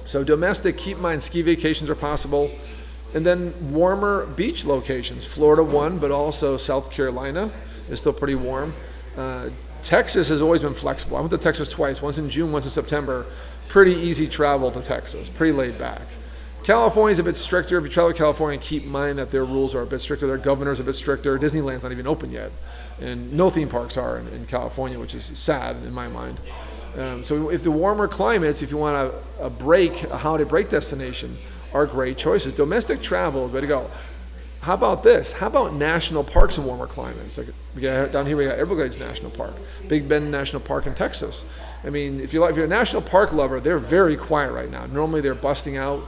So domestic, keep in mind ski vacations are possible. And then warmer beach locations. Florida one, but also South Carolina is still pretty warm. Texas has always been flexible. I went to Texas twice, once in June, once in September. Pretty easy travel to Texas, pretty laid back. California's a bit stricter. If you travel to California, keep in mind that their rules are a bit stricter. Their governor's a bit stricter. Disneyland's not even open yet. And no theme parks are in California, which is sad in my mind. So if the warmer climates, if you want a holiday break destination, are great choices. Domestic travel is the way to go. How about this? How about national parks in warmer climates? Like down here we got Everglades National Park, Big Bend National Park in Texas. I mean, if you're a national park lover, they're very quiet right now. Normally they're busting out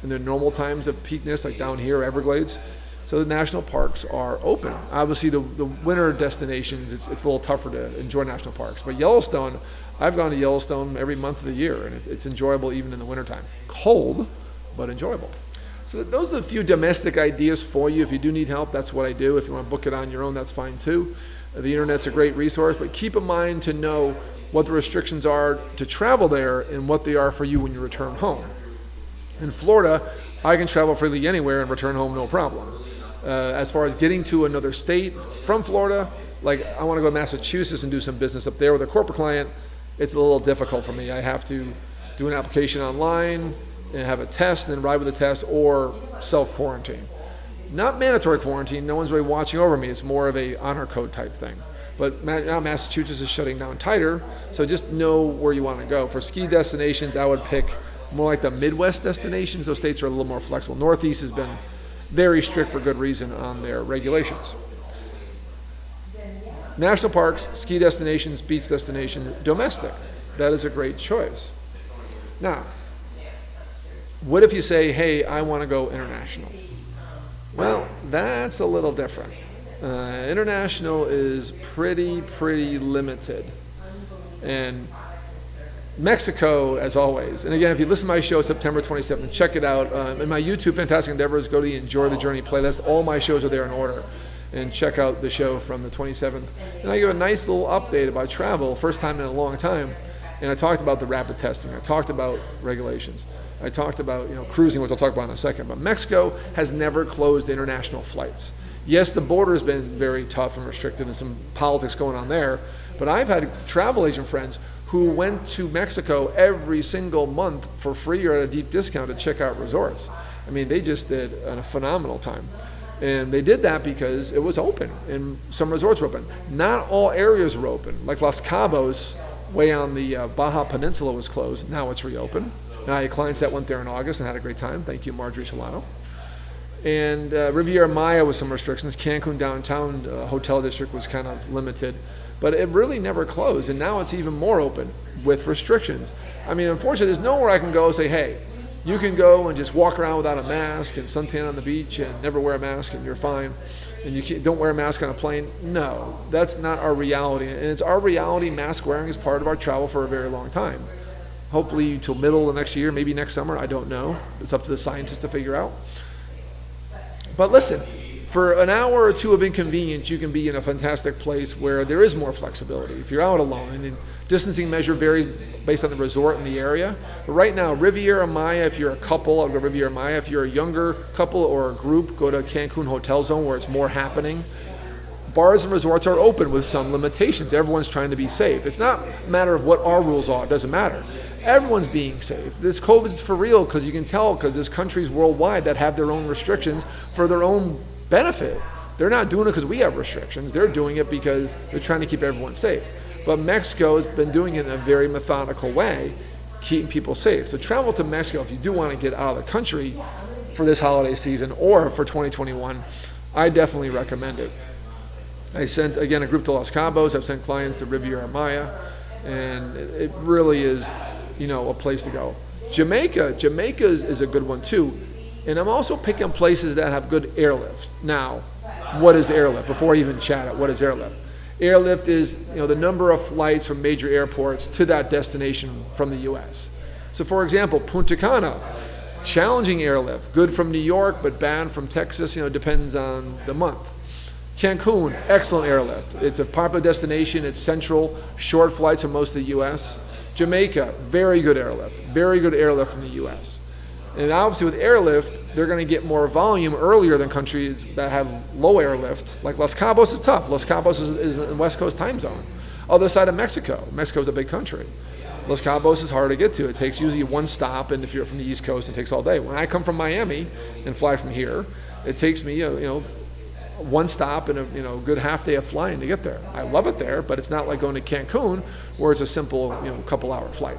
in their normal times of peakness, like down here, Everglades. So the national parks are open. Obviously the winter destinations, it's a little tougher to enjoy national parks. But Yellowstone, I've gone to Yellowstone every month of the year, and it's enjoyable even in the wintertime. Cold, but enjoyable. So those are the few domestic ideas for you. If you do need help, that's what I do. If you want to book it on your own, that's fine too. The internet's a great resource, but keep in mind to know what the restrictions are to travel there and what they are for you when you return home. In Florida, I can travel freely anywhere and return home no problem. As far as getting to another state from Florida, like I want to go to Massachusetts and do some business up there with a corporate client, it's a little difficult for me. I have to do an application online and have a test and then ride with the test, or self-quarantine. Not mandatory quarantine, no one's really watching over me. It's more of a honor code type thing. But now Massachusetts is shutting down tighter, so just know where you want to go. For ski destinations, I would pick more like the Midwest destinations. Those states are a little more flexible. Northeast has been very strict for good reason on their regulations. National parks, ski destinations, beach destinations, domestic. That is a great choice. Now, what if you say, hey, I want to go international? Well, that's a little different. International is pretty limited. And Mexico, as always. And again, if you listen to my show September 27th, check it out. In my YouTube Fantastic Endeavors, go to the Enjoy the Journey playlist. All my shows are there in order. And check out the show from the 27th. And I give a nice little update about travel, first time in a long time. And I talked about the rapid testing. I talked about regulations. I talked about cruising, which I'll talk about in a second. But Mexico has never closed international flights. Yes, the border has been very tough and restricted and some politics going on there. But I've had travel agent friends who went to Mexico every single month for free or at a deep discount to check out resorts. I mean, they just did a phenomenal time. And they did that because it was open and some resorts were open. Not all areas were open. Like Los Cabos, way on the Baja Peninsula, was closed. Now it's reopened. Now I had clients that went there in August and had a great time. Thank you, Marjorie Solano. And Riviera Maya with some restrictions. Cancun downtown hotel district was kind of limited. But it really never closed. And now it's even more open with restrictions. I mean, unfortunately, there's nowhere I can go and say, hey, you can go and just walk around without a mask and suntan on the beach and never wear a mask and you're fine. And don't wear a mask on a plane. No, that's not our reality. And it's our reality. Mask wearing is part of our travel for a very long time. Hopefully until middle of next year, maybe next summer, I don't know. It's up to the scientists to figure out. But listen, for an hour or two of inconvenience, you can be in a fantastic place where there is more flexibility. If you're out alone, and the distancing measure varies based on the resort and the area. But right now, Riviera Maya, if you're a couple, I'll go Riviera Maya. If you're a younger couple or a group, go to Cancun Hotel Zone where it's more happening. Bars and resorts are open with some limitations. Everyone's trying to be safe. It's not a matter of what our rules are. It doesn't matter. Everyone's being safe. This COVID is for real because you can tell because there's countries worldwide that have their own restrictions for their own benefit. They're not doing it because we have restrictions. They're doing it because they're trying to keep everyone safe. But Mexico has been doing it in a very methodical way, keeping people safe. So travel to Mexico if you do want to get out of the country for this holiday season or for 2021, I definitely recommend it. I sent, again, a group to Los Cabos. I've sent clients to Riviera Maya, and it really is, a place to go. Jamaica is a good one too. And I'm also picking places that have good airlift. Now, what is airlift? Before I even chat it, what is airlift? Airlift is the number of flights from major airports to that destination from the U.S. So for example, Punta Cana, challenging airlift, good from New York, but bad from Texas, depends on the month. Cancun, excellent airlift. It's a popular destination. It's central, short flights from most of the U.S. Jamaica, very good airlift from the U.S. And obviously with airlift, they're going to get more volume earlier than countries that have low airlift. Like Los Cabos is tough. Los Cabos is in the West Coast time zone. Other side of Mexico. Mexico's a big country. Los Cabos is hard to get to. It takes usually one stop, and if you're from the East Coast, it takes all day. When I come from Miami and fly from here, it takes me, one stop and a good half day of flying to get there. I love it there, but it's not like going to Cancun where it's a simple couple hour flight.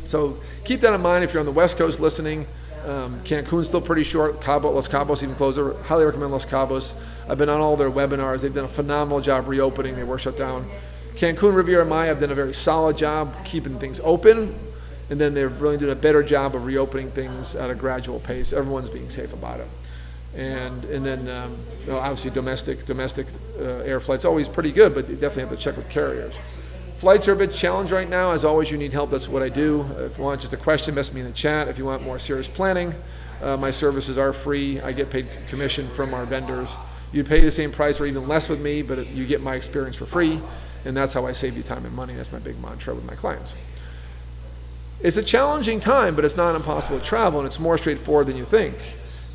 So keep that in mind if you're on the West Coast listening. Cancun's still pretty short. Los Cabos even closer. Highly recommend Los Cabos. I've been on all their webinars. They've done a phenomenal job reopening. They were shut down. Cancun, Riviera Maya have done a very solid job keeping things open, and then they're really doing a better job of reopening things at a gradual pace. Everyone's being safe about it. And then obviously domestic air flights always pretty good, but you definitely have to check with carriers. Flights are a bit challenged right now. As always, you need help. That's what I do. If you want just a question, message me in the chat. If you want more serious planning, my services are free. I get paid commission from our vendors. You pay the same price or even less with me, but you get my experience for free, and that's how I save you time and money. That's my big mantra with my clients. It's a challenging time, but it's not impossible to travel, and it's more straightforward than you think.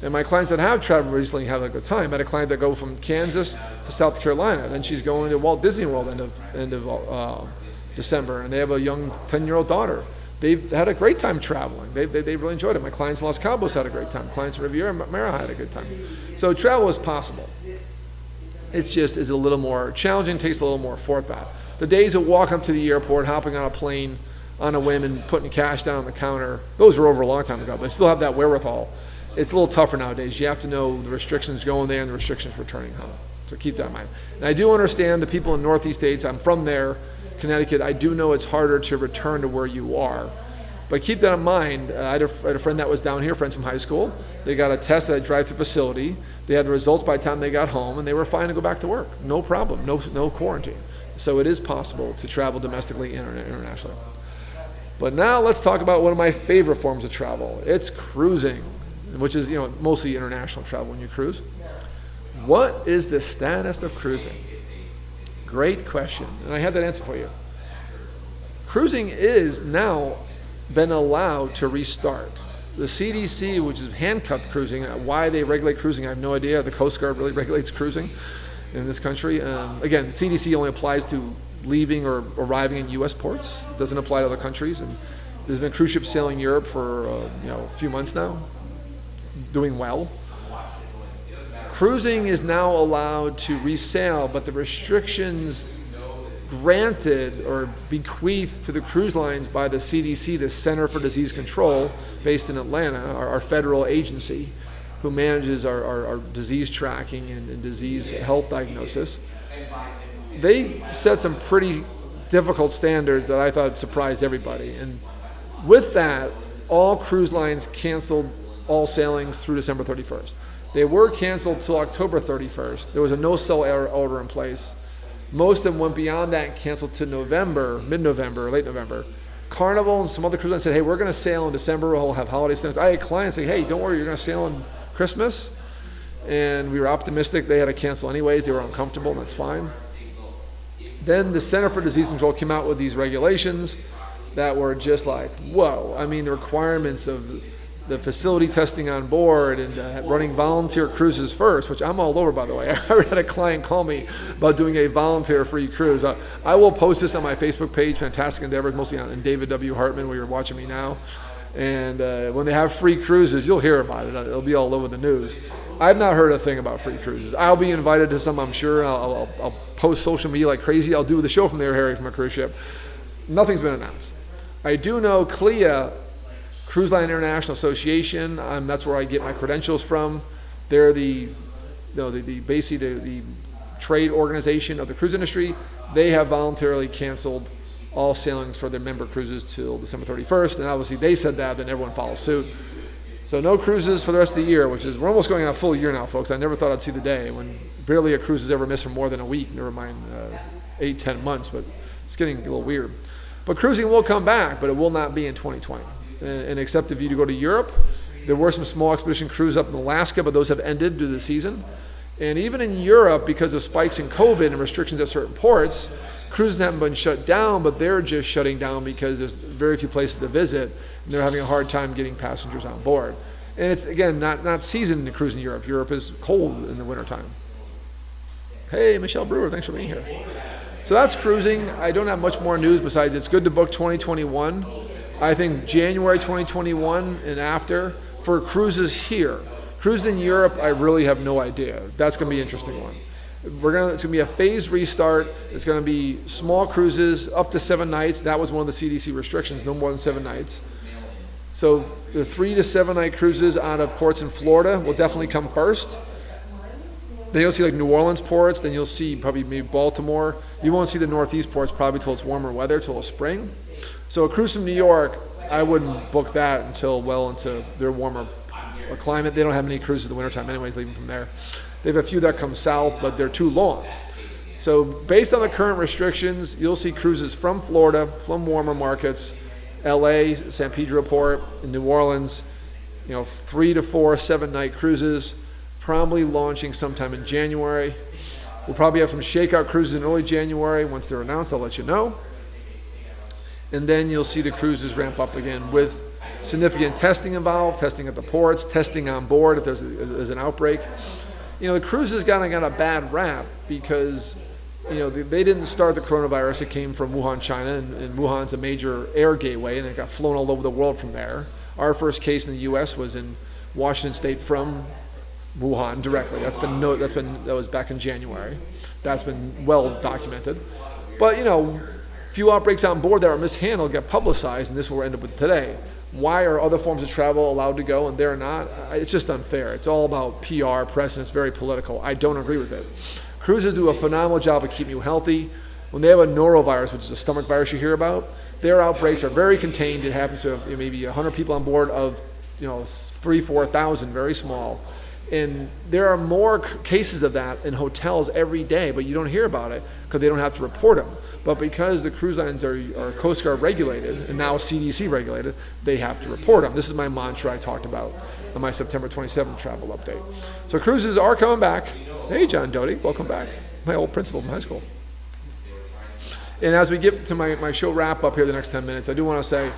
And my clients that have traveled recently have a good time. I had a client that go from Kansas to South Carolina, and then she's going to Walt Disney World end of December, and they have a young 10-year-old daughter. They've had a great time traveling. They really enjoyed it. My clients in Los Cabos had a great time. Clients in Riviera Maya had a good time. So travel is possible. It's just is a little more challenging, takes a little more forethought. The days of walking up to the airport, hopping on a plane on a whim and putting cash down on the counter, those were over a long time ago, but I still have that wherewithal. It's a little tougher nowadays. You have to know the restrictions going there and the restrictions returning home. So keep that in mind. And I do understand the people in Northeast states, I'm from there, Connecticut, I do know it's harder to return to where you are. But keep that in mind. I had a friend that was down here, friends from high school. They got a test at a drive-through facility. They had the results by the time they got home, and they were fine to go back to work. No problem, no quarantine. So it is possible to travel domestically and internationally. But now let's talk about one of my favorite forms of travel. It's cruising, which is mostly international travel when you cruise. What is the status of cruising? Great question, and I have that answer for you. Cruising is now been allowed to restart. The CDC, which is handcuffed cruising, why they regulate cruising, I have no idea. The Coast Guard really regulates cruising in this country. Again, CDC only applies to leaving or arriving in U.S. ports. It doesn't apply to other countries. And there's been cruise ships sailing Europe for a few months now, doing well. Cruising is now allowed to resail, but the restrictions granted or bequeathed to the cruise lines by the CDC, the Center for Disease Control, based in Atlanta, our federal agency, who manages our disease tracking and disease health diagnosis. They set some pretty difficult standards that I thought surprised everybody. And with that, all cruise lines canceled all sailings through December 31st. They were canceled till October 31st. There was a no-sail order in place. Most of them went beyond that and canceled to November, mid-November, late November. Carnival and some other cruise lines said, hey, we're going to sail in December. We'll have holiday standards. I had clients say, hey, don't worry, you're going to sail on Christmas. And we were optimistic. They had to cancel anyways. They were uncomfortable, and that's fine. Then the Center for Disease Control came out with these regulations that were just like, whoa. I mean, the requirements of the facility testing on board and running volunteer cruises first, which I'm all over, by the way. I had a client call me about doing a volunteer-free cruise. I will post this on my Facebook page, Fantastic Endeavors, mostly on David W. Hartman, where you're watching me now. And when they have free cruises, you'll hear about it. It'll be all over the news. I've not heard a thing about free cruises. I'll be invited to some, I'm sure. I'll post social media like crazy. I'll do the show from there, Harry, from a cruise ship. Nothing's been announced. I do know CLIA, Cruise Line International Association, that's where I get my credentials from. They're basically the trade organization of the cruise industry. They have voluntarily canceled all sailings for their member cruises till December 31st, and obviously they said that, then everyone follows suit. So no cruises for the rest of the year, we're almost going on a full year now, folks. I never thought I'd see the day when barely a cruise is ever missed for more than a week, never mind 8-10 months, but it's getting a little weird. But cruising will come back, but it will not be in 2020. And except if you go to Europe, there were some small expedition cruises up in Alaska, but those have ended due to the season. And even in Europe, because of spikes in COVID and restrictions at certain ports, cruises haven't been shut down, but they're just shutting down because there's very few places to visit, and they're having a hard time getting passengers on board. And it's, again, not season to cruise in Europe. Europe is cold in the wintertime. Hey, Michelle Brewer, thanks for being here. So that's cruising. I don't have much more news besides it's good to book 2021. I think January 2021 and after for cruises here. Cruises in Europe, I really have no idea. That's going to be an interesting one. It's going to be a phased restart. It's going to be small cruises up to 7 nights. That was one of the CDC restrictions, no more than 7 nights. So the 3 to 7 night cruises out of ports in Florida will definitely come first. Then you'll see like New Orleans ports. Then you'll see probably maybe Baltimore. You won't see the Northeast ports probably till it's warmer weather, till spring. So a cruise from New York, I wouldn't book that until well into their warmer climate. They don't have any cruises in the wintertime anyways, leaving from there. They have a few that come south, but they're too long. So based on the current restrictions, you'll see cruises from Florida, from warmer markets, LA, San Pedro Port, and New Orleans, 3 to 4 7-night cruises, probably launching sometime in January. We'll probably have some shakeout cruises in early January. Once they're announced, I'll let you know. And then you'll see the cruises ramp up again with significant testing involved, testing at the ports, testing on board if there's an outbreak. The cruises got a bad rap because, they didn't start the coronavirus. It came from Wuhan, China, and Wuhan's a major air gateway, and it got flown all over the world from there. Our first case in the U.S. was in Washington State from Wuhan directly. That was back in January. That's been well documented. But few outbreaks on board that are mishandled get publicized, and this is what we're ended up with today. why are other forms of travel allowed to go and they're not? It's just unfair. It's all about PR, press, and it's very political. I don't agree with it. Cruises do a phenomenal job of keeping you healthy. When they have a norovirus, which is a stomach virus you hear about, their outbreaks are very contained. It happens to have maybe 100 people on board of 3,000-4,000, very small. And there are more cases of that in hotels every day, but you don't hear about it because they don't have to report them. But because the cruise lines are Coast Guard regulated and now CDC regulated, they have to report them. This is my mantra I talked about in my September 27th travel update. So cruises are coming back. Hey, John Doty, welcome back. My old principal from high school. And as we get to my show wrap up here the next 10 minutes, I do want to say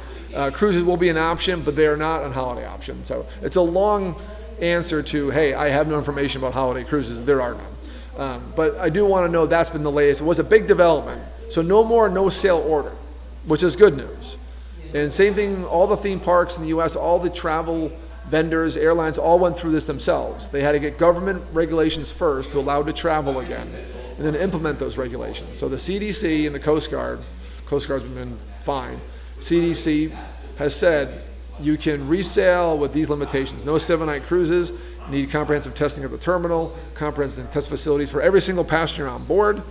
cruises will be an option, but they are not a holiday option. So it's a long answer to, hey, I have no information about holiday cruises. There are none. But I do want to know that's been the latest. It was a big development. So no more no sale order, which is good news. And same thing, all the theme parks in the U.S., all the travel vendors, airlines, all went through this themselves. They had to get government regulations first to allow to travel again, and then implement those regulations. So the CDC and the Coast Guard's been fine. CDC has said you can resale with these limitations. No 7-night cruises, need comprehensive testing at the terminal, comprehensive test facilities for every single passenger on board,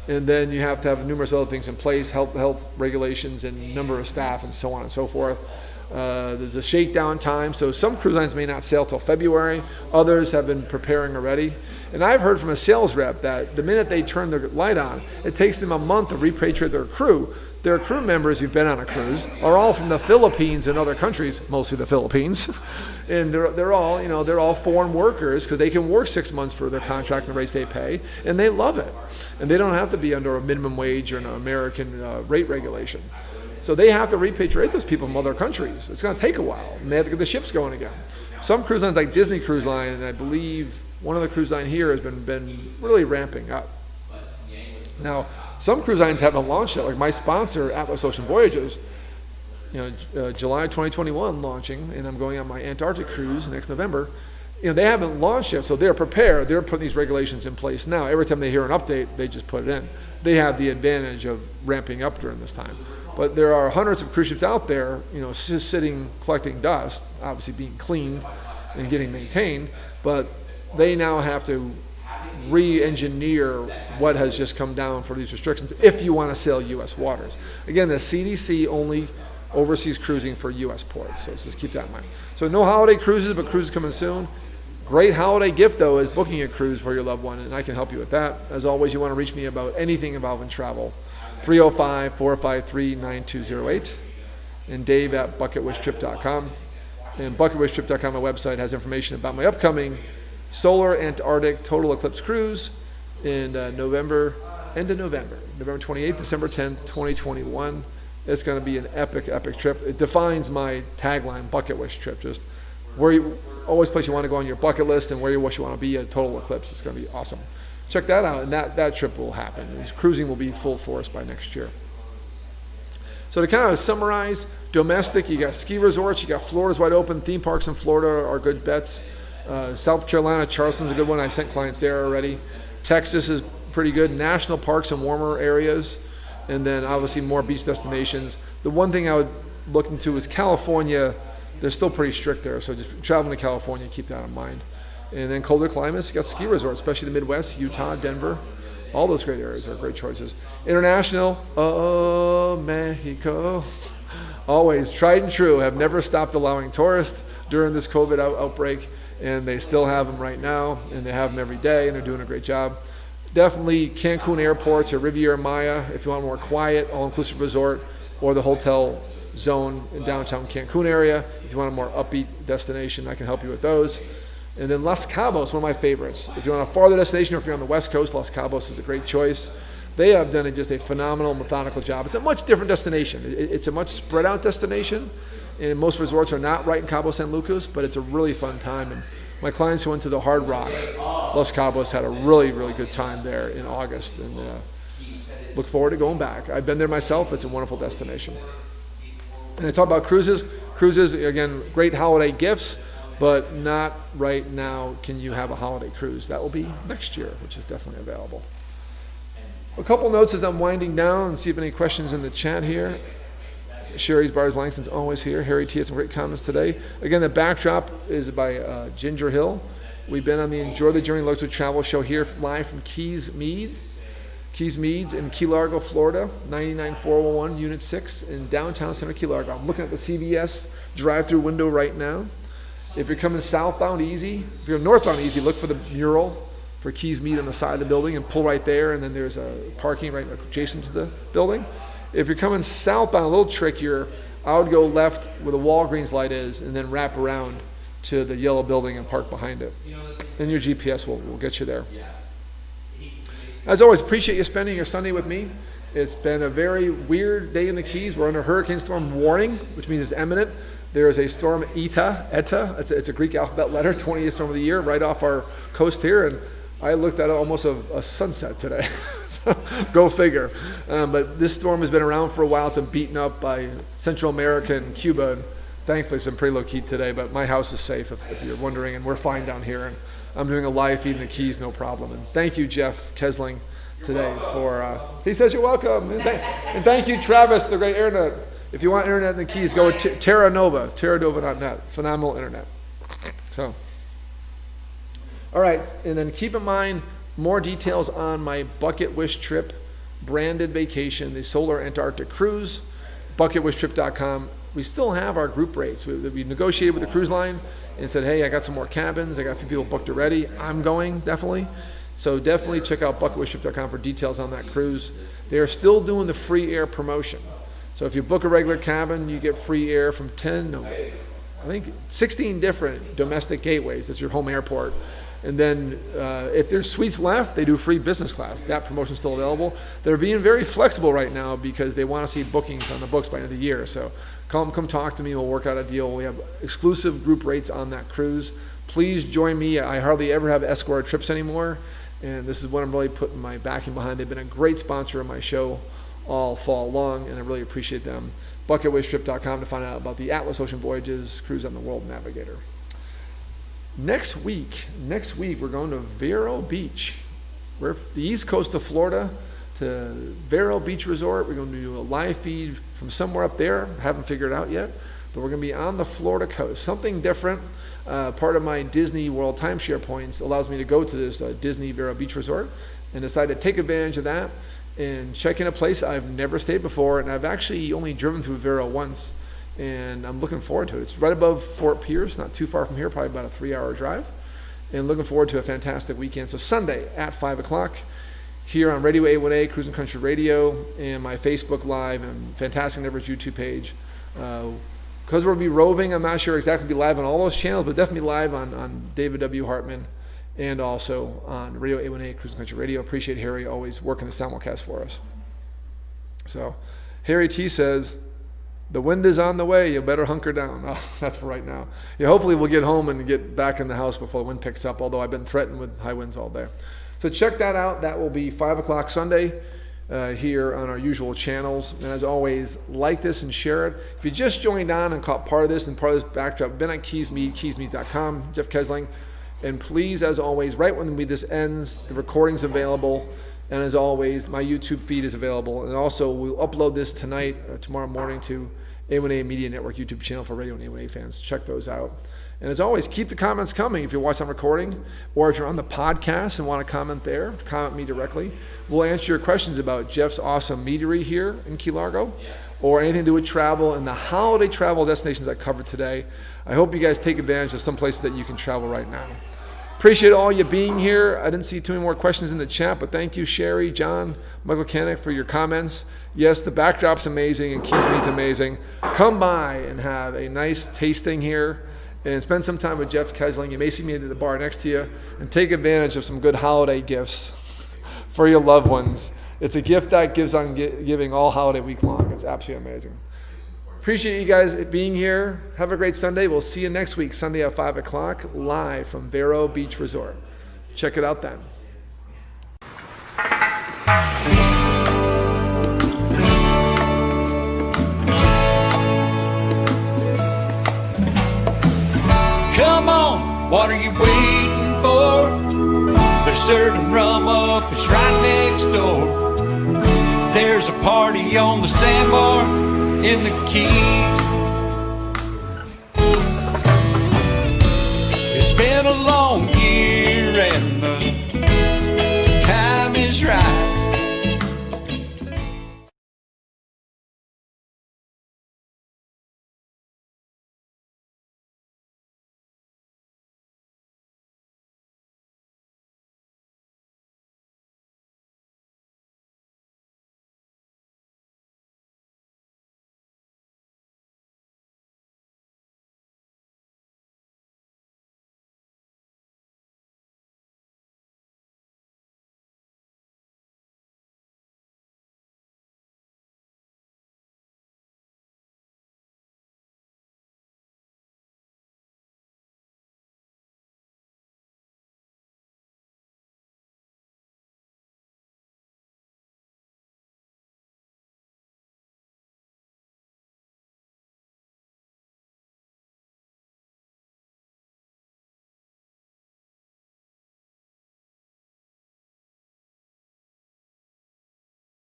and then you have to have numerous other things in place, health regulations and number of staff and so on and so forth. There's a shakedown time, so some cruise lines may not sail till February. Others have been preparing already. And I've heard from a sales rep that the minute they turn the light on, it takes them a month to repatriate their crew. Their crew members who've been on a cruise are all from the Philippines and other countries, mostly the Philippines, and they're all foreign workers because they can work 6 months for their contract and the rates they pay, and they love it, and they don't have to be under a minimum wage or an American rate regulation. So they have to repatriate those people from other countries. It's going to take a while, and they have to get the ships going again. Some cruise lines, like Disney Cruise Line, and I believe one of the cruise line here has been really ramping up. Now, some cruise lines haven't launched yet. Like my sponsor, Atlas Ocean Voyages, July 2021 launching, and I'm going on my Antarctic cruise next November. They haven't launched yet, so they're prepared. They're putting these regulations in place now. Every time they hear an update, they just put it in. They have the advantage of ramping up during this time. But there are hundreds of cruise ships out there, just sitting, collecting dust, obviously being cleaned and getting maintained, but they now have to re-engineer what has just come down for these restrictions if you want to sail U.S. waters. Again, the CDC only oversees cruising for U.S. ports, so just keep that in mind. So no holiday cruises, but cruises coming soon. Great holiday gift, though, is booking a cruise for your loved one, and I can help you with that. As always, you want to reach me about anything involving travel, 305-453-9208, and Dave at bucketwishtrip.com. And bucketwishtrip.com, my website, has information about my upcoming Solar Antarctic Total Eclipse Cruise in end of November, November 28th, December 10th, 2021. It's going to be an epic trip. It defines my tagline, Bucket Wish Trip. Just always place you want to go on your bucket list and where you wish you want to be at total eclipse. It's going to be awesome. Check that out, and that trip will happen. Cruising will be full force by next year. So to kind of summarize, domestic, you got ski resorts, you got Florida's wide open, theme parks in Florida are good bets. South Carolina, Charleston's a good one. I've sent clients there already. Texas is pretty good. National parks in warmer areas, and then obviously more beach destinations. The one thing I would look into is California. They're still pretty strict there, so just traveling to California, keep that in mind. And then colder climates, you got ski resorts, especially the Midwest, Utah, Denver. All those great areas are great choices. International, Mexico. Always tried and true, have never stopped allowing tourists during this COVID outbreak, and they still have them right now, and they have them every day, and they're doing a great job. Definitely Cancun airports or Riviera Maya if you want a more quiet, all-inclusive resort, or the hotel zone in downtown Cancun area. If you want a more upbeat destination, I can help you with those. And then Los Cabos, one of my favorites. If you want a farther destination or if you're on the West Coast, Los Cabos is a great choice. They have done just a phenomenal, methodical job. It's a much different destination. It's a much spread out destination, and most resorts are not right in Cabo San Lucas, but it's a really fun time. And my clients who went to the Hard Rock, Los Cabos, had a really, really good time there in August, and look forward to going back. I've been there myself. It's a wonderful destination. And I talk about cruises. Cruises, again, great holiday gifts, but not right now can you have a holiday cruise. That will be next year, which is definitely available. A couple notes as I'm winding down and see if any questions in the chat here. Sherry's Bars Langston's always here. Harry T had some great comments today. Again, the backdrop is by Ginger Hill. We've been on the Enjoy the Journey Luxury Travel Show here live from Keys Meads in Key Largo, Florida, 99411 Unit 6 in downtown center Key Largo. I'm looking at the CVS drive-through window right now. If you're coming southbound easy, if you're northbound easy, look for the mural for Keys Mead on the side of the building and pull right there, and then there's a parking right adjacent to the building. If you're coming southbound, a little trickier, I would go left where the Walgreens light is and then wrap around to the yellow building and park behind it. And your GPS will get you there. As always, appreciate you spending your Sunday with me. It's been a very weird day in the Keys. We're under hurricane storm warning, which means it's imminent. There is a storm Eta. It's a Greek alphabet letter, 20th storm of the year, right off our coast here. And I looked at it almost a sunset today. So go figure. But this storm has been around for a while. It's been beaten up by Central America and Cuba. And thankfully, it's been pretty low-key today. But my house is safe, if you're wondering. And we're fine down here. And I'm doing a live feed in the Keys, no problem. And thank you, Jeff Kesling, today for, he says you're welcome. And thank you, Travis, the great internet. If you want internet in the Keys, go to terranova.net. Phenomenal internet. So, all right, and then keep in mind more details on my bucket wish trip, branded vacation, the Solar Antarctic Cruise, bucketwishtrip.com. We still have our group rates. We negotiated with the cruise line and said, hey, I got some more cabins. I got a few people booked already. I'm going, definitely. So definitely check out bucketwishtrip.com for details on that cruise. They are still doing the free air promotion. So if you book a regular cabin, you get free air from 16 different domestic gateways. That's your home airport. And then if there's suites left, they do free business class. That promotion's still available. They're being very flexible right now because they want to see bookings on the books by the end of the year. So come talk to me. We'll work out a deal. We have exclusive group rates on that cruise. Please join me. I hardly ever have escort trips anymore. And this is what I'm really putting my backing behind. They've been a great sponsor of my show all fall long, and I really appreciate them. Bucketwishtrip.com to find out about the Atlas Ocean Voyages cruise on the World Navigator. Next week, we're going to Vero Beach. We're the east coast of Florida to Vero Beach Resort. We're going to do a live feed from somewhere up there. Haven't figured it out yet, but we're going to be on the Florida coast. Something different. Part of my Disney World timeshare points allows me to go to this Disney Vero Beach Resort and decide to take advantage of that and check in a place I've never stayed before. And I've actually only driven through Vero once, and I'm looking forward to it. It's right above Fort Pierce, not too far from here, probably about a 3-hour drive, and looking forward to a fantastic weekend. So Sunday at 5 o'clock here on RadioA1A Cruising Country Radio and my Facebook Live and Fantastic Nevers YouTube page. Because we'll be roving, I'm not sure exactly be live on all those channels, but definitely live on David W. Hartman and also on Radio A1A Cruising Country Radio. Appreciate Harry always working the simulcast for us. So Harry T says, the wind is on the way, you better hunker down. Oh, that's for right now. Yeah, hopefully we'll get home and get back in the house before the wind picks up, although I've been threatened with high winds all day. So check that out. That will be 5 o'clock Sunday here on our usual channels. And as always, like this and share it. If you just joined on and caught part of this and part of this backdrop, been at Keys Mead, keysmeads.com, Jeff Kesling. And please, as always, right when this ends, the recording's available. And as always, my YouTube feed is available. And also, we'll upload this tonight or tomorrow morning to A1A Media Network YouTube channel for Radio and A1A fans. Check those out. And as always, keep the comments coming if you're watching on recording, or if you're on the podcast and want to comment there, comment me directly. We'll answer your questions about Jeff's awesome meadery here in Key Largo, or anything to do with travel and the holiday travel destinations I covered today. I hope you guys take advantage of some places that you can travel right now. Appreciate all you being here. I didn't see too many more questions in the chat, but thank you, Sherry, John, Michael Kanek, for your comments. Yes, the backdrop's amazing and Keys Meads amazing. Come by and have a nice tasting here and spend some time with Jeff Kesling. You may see me at the bar next to you, and take advantage of some good holiday gifts for your loved ones. It's a gift that gives on giving all holiday week long. It's absolutely amazing. Appreciate you guys being here. Have a great Sunday. We'll see you next week, Sunday at 5 o'clock, live from Vero Beach Resort. Check it out then. Come on, what are you waiting for? They're serving rum up, it's right next door. There's a party on the sandbar. in the Keys